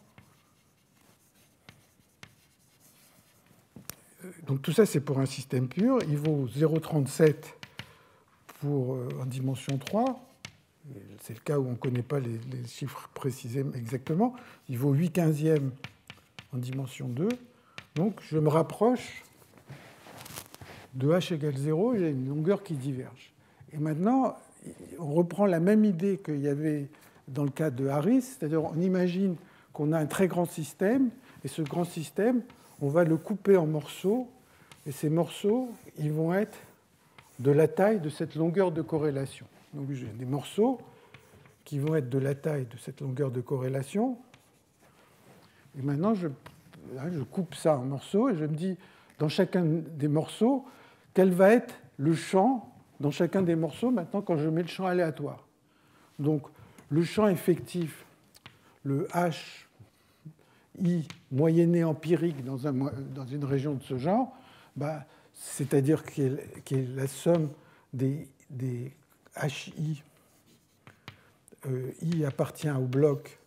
Donc tout ça, c'est pour un système pur. Il vaut 0,37 en dimension 3. C'est le cas où on ne connaît pas les chiffres précisément exactement. Il vaut 8/15 en dimension 2. Donc je me rapproche de h égale 0, j'ai une longueur qui diverge. Et maintenant, on reprend la même idée qu'il y avait dans le cas de Harris, c'est-à-dire on imagine qu'on a un très grand système, et ce grand système, on va le couper en morceaux, et ces morceaux, ils vont être de la taille de cette longueur de corrélation. Donc j'ai des morceaux qui vont être de la taille de cette longueur de corrélation. Et maintenant, je coupe ça en morceaux et je me dis, dans chacun des morceaux, quel va être le champ dans chacun des morceaux maintenant quand je mets le champ aléatoire. Donc le champ effectif, le HI moyenné empirique dans une région de ce genre, c'est-à-dire qui est la somme des HI, I appartient au bloc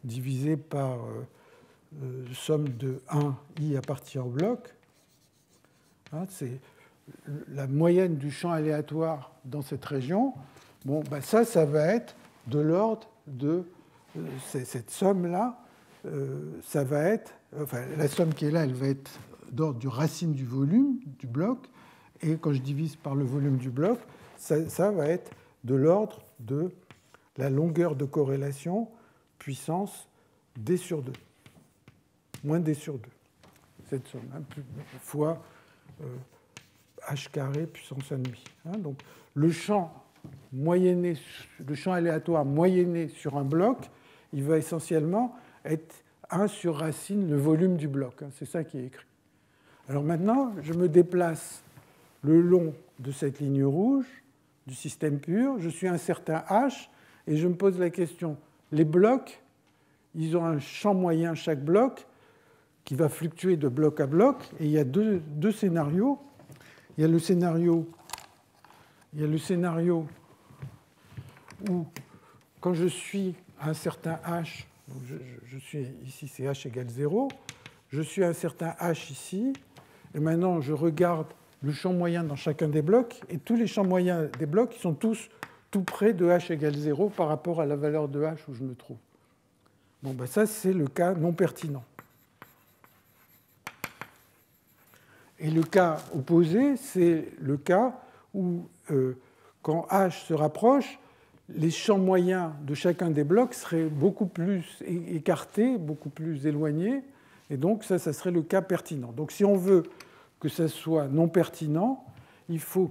divisé par somme de 1, I appartient au bloc. Hein, c'est la moyenne du champ aléatoire dans cette région. Bon, ça va être de l'ordre de cette somme-là. Ça va être, enfin, la somme qui est là, elle va être d'ordre du racine du volume du bloc. Et quand je divise par le volume du bloc, ça va être de l'ordre de la longueur de corrélation puissance d sur 2, moins d sur 2. Cette somme, hein, fois h carré puissance 1,5. Hein, donc le champ aléatoire moyenné sur un bloc, il va essentiellement être 1 sur racine le volume du bloc. Hein, c'est ça qui est écrit. Alors maintenant, je me déplace le long de cette ligne rouge du système pur. Je suis un certain h et je me pose la question, les blocs, ils ont un champ moyen chaque bloc qui va fluctuer de bloc à bloc. Et il y a deux scénarios. Il y a le scénario où, quand je suis à un certain h, donc je suis ici, c'est h égale 0, je suis à un certain h ici, et maintenant je regarde le champ moyen dans chacun des blocs, et tous les champs moyens des blocs ils sont tous tout près de h égale 0 par rapport à la valeur de h où je me trouve. Bon, ça, c'est le cas non pertinent. Et le cas opposé, c'est le cas où, quand h se rapproche, les champs moyens de chacun des blocs seraient beaucoup plus écartés, beaucoup plus éloignés, et donc ça serait le cas pertinent. Donc si on veut que ça soit non pertinent, il faut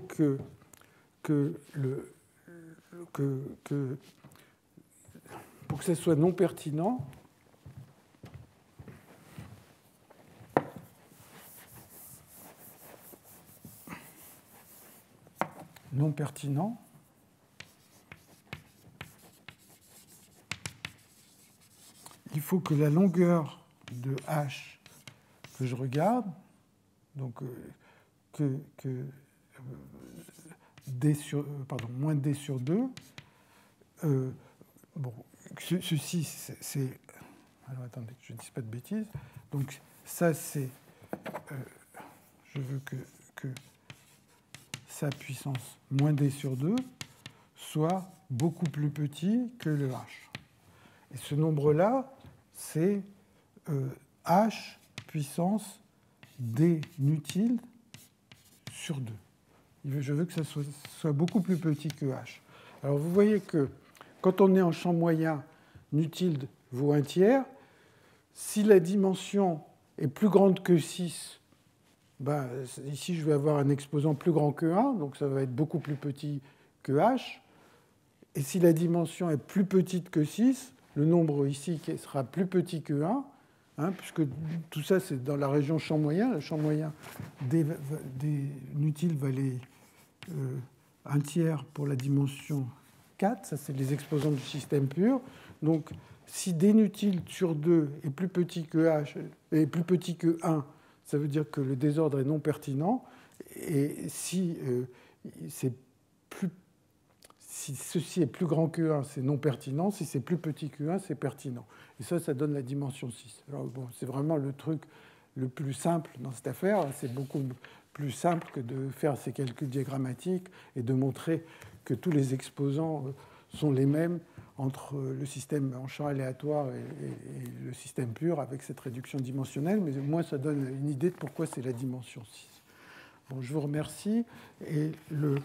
pour que ça soit non pertinent, il faut que la longueur de h que je regarde, donc moins d sur 2, ceci c'est... Alors attendez, que je ne dise pas de bêtises. Donc ça c'est... je veux que sa puissance moins d sur 2 soit beaucoup plus petit que le h. Et ce nombre-là, c'est h puissance d nu tilde sur 2. Je veux que ça soit beaucoup plus petit que h. Alors vous voyez que quand on est en champ moyen, nu tilde vaut 1/3. Si la dimension est plus grande que 6, ici je vais avoir un exposant plus grand que 1, donc ça va être beaucoup plus petit que h. Et si la dimension est plus petite que 6, le nombre ici qui sera plus petit que 1, hein, puisque tout ça, c'est dans la région champ moyen. Le champ moyen des nutiles valait 1/3 pour la dimension 4. Ça, c'est les exposants du système pur. Donc, si d nutile sur 2 est plus petit que H, est plus petit que 1, ça veut dire que le désordre est non pertinent. Et si, si ceci est plus grand que 1, c'est non pertinent. Si c'est plus petit que 1, c'est pertinent. Et ça donne la dimension 6. Alors, bon, c'est vraiment le truc le plus simple dans cette affaire. C'est beaucoup plus simple que de faire ces calculs diagrammatiques et de montrer que tous les exposants sont les mêmes entre le système en champ aléatoire et le système pur avec cette réduction dimensionnelle, mais au moins ça donne une idée de pourquoi c'est la dimension 6. Bon, je vous remercie. Et dans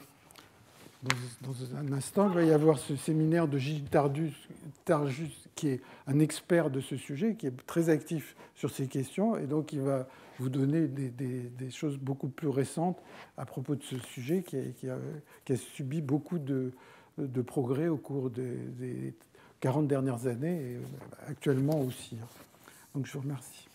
un instant, il va y avoir ce séminaire de Gilles Tarjus, qui est un expert de ce sujet, qui est très actif sur ces questions, et donc il va vous donner des choses beaucoup plus récentes à propos de ce sujet qui a subi beaucoup de progrès au cours des 40 dernières années, et actuellement aussi. Donc je vous remercie.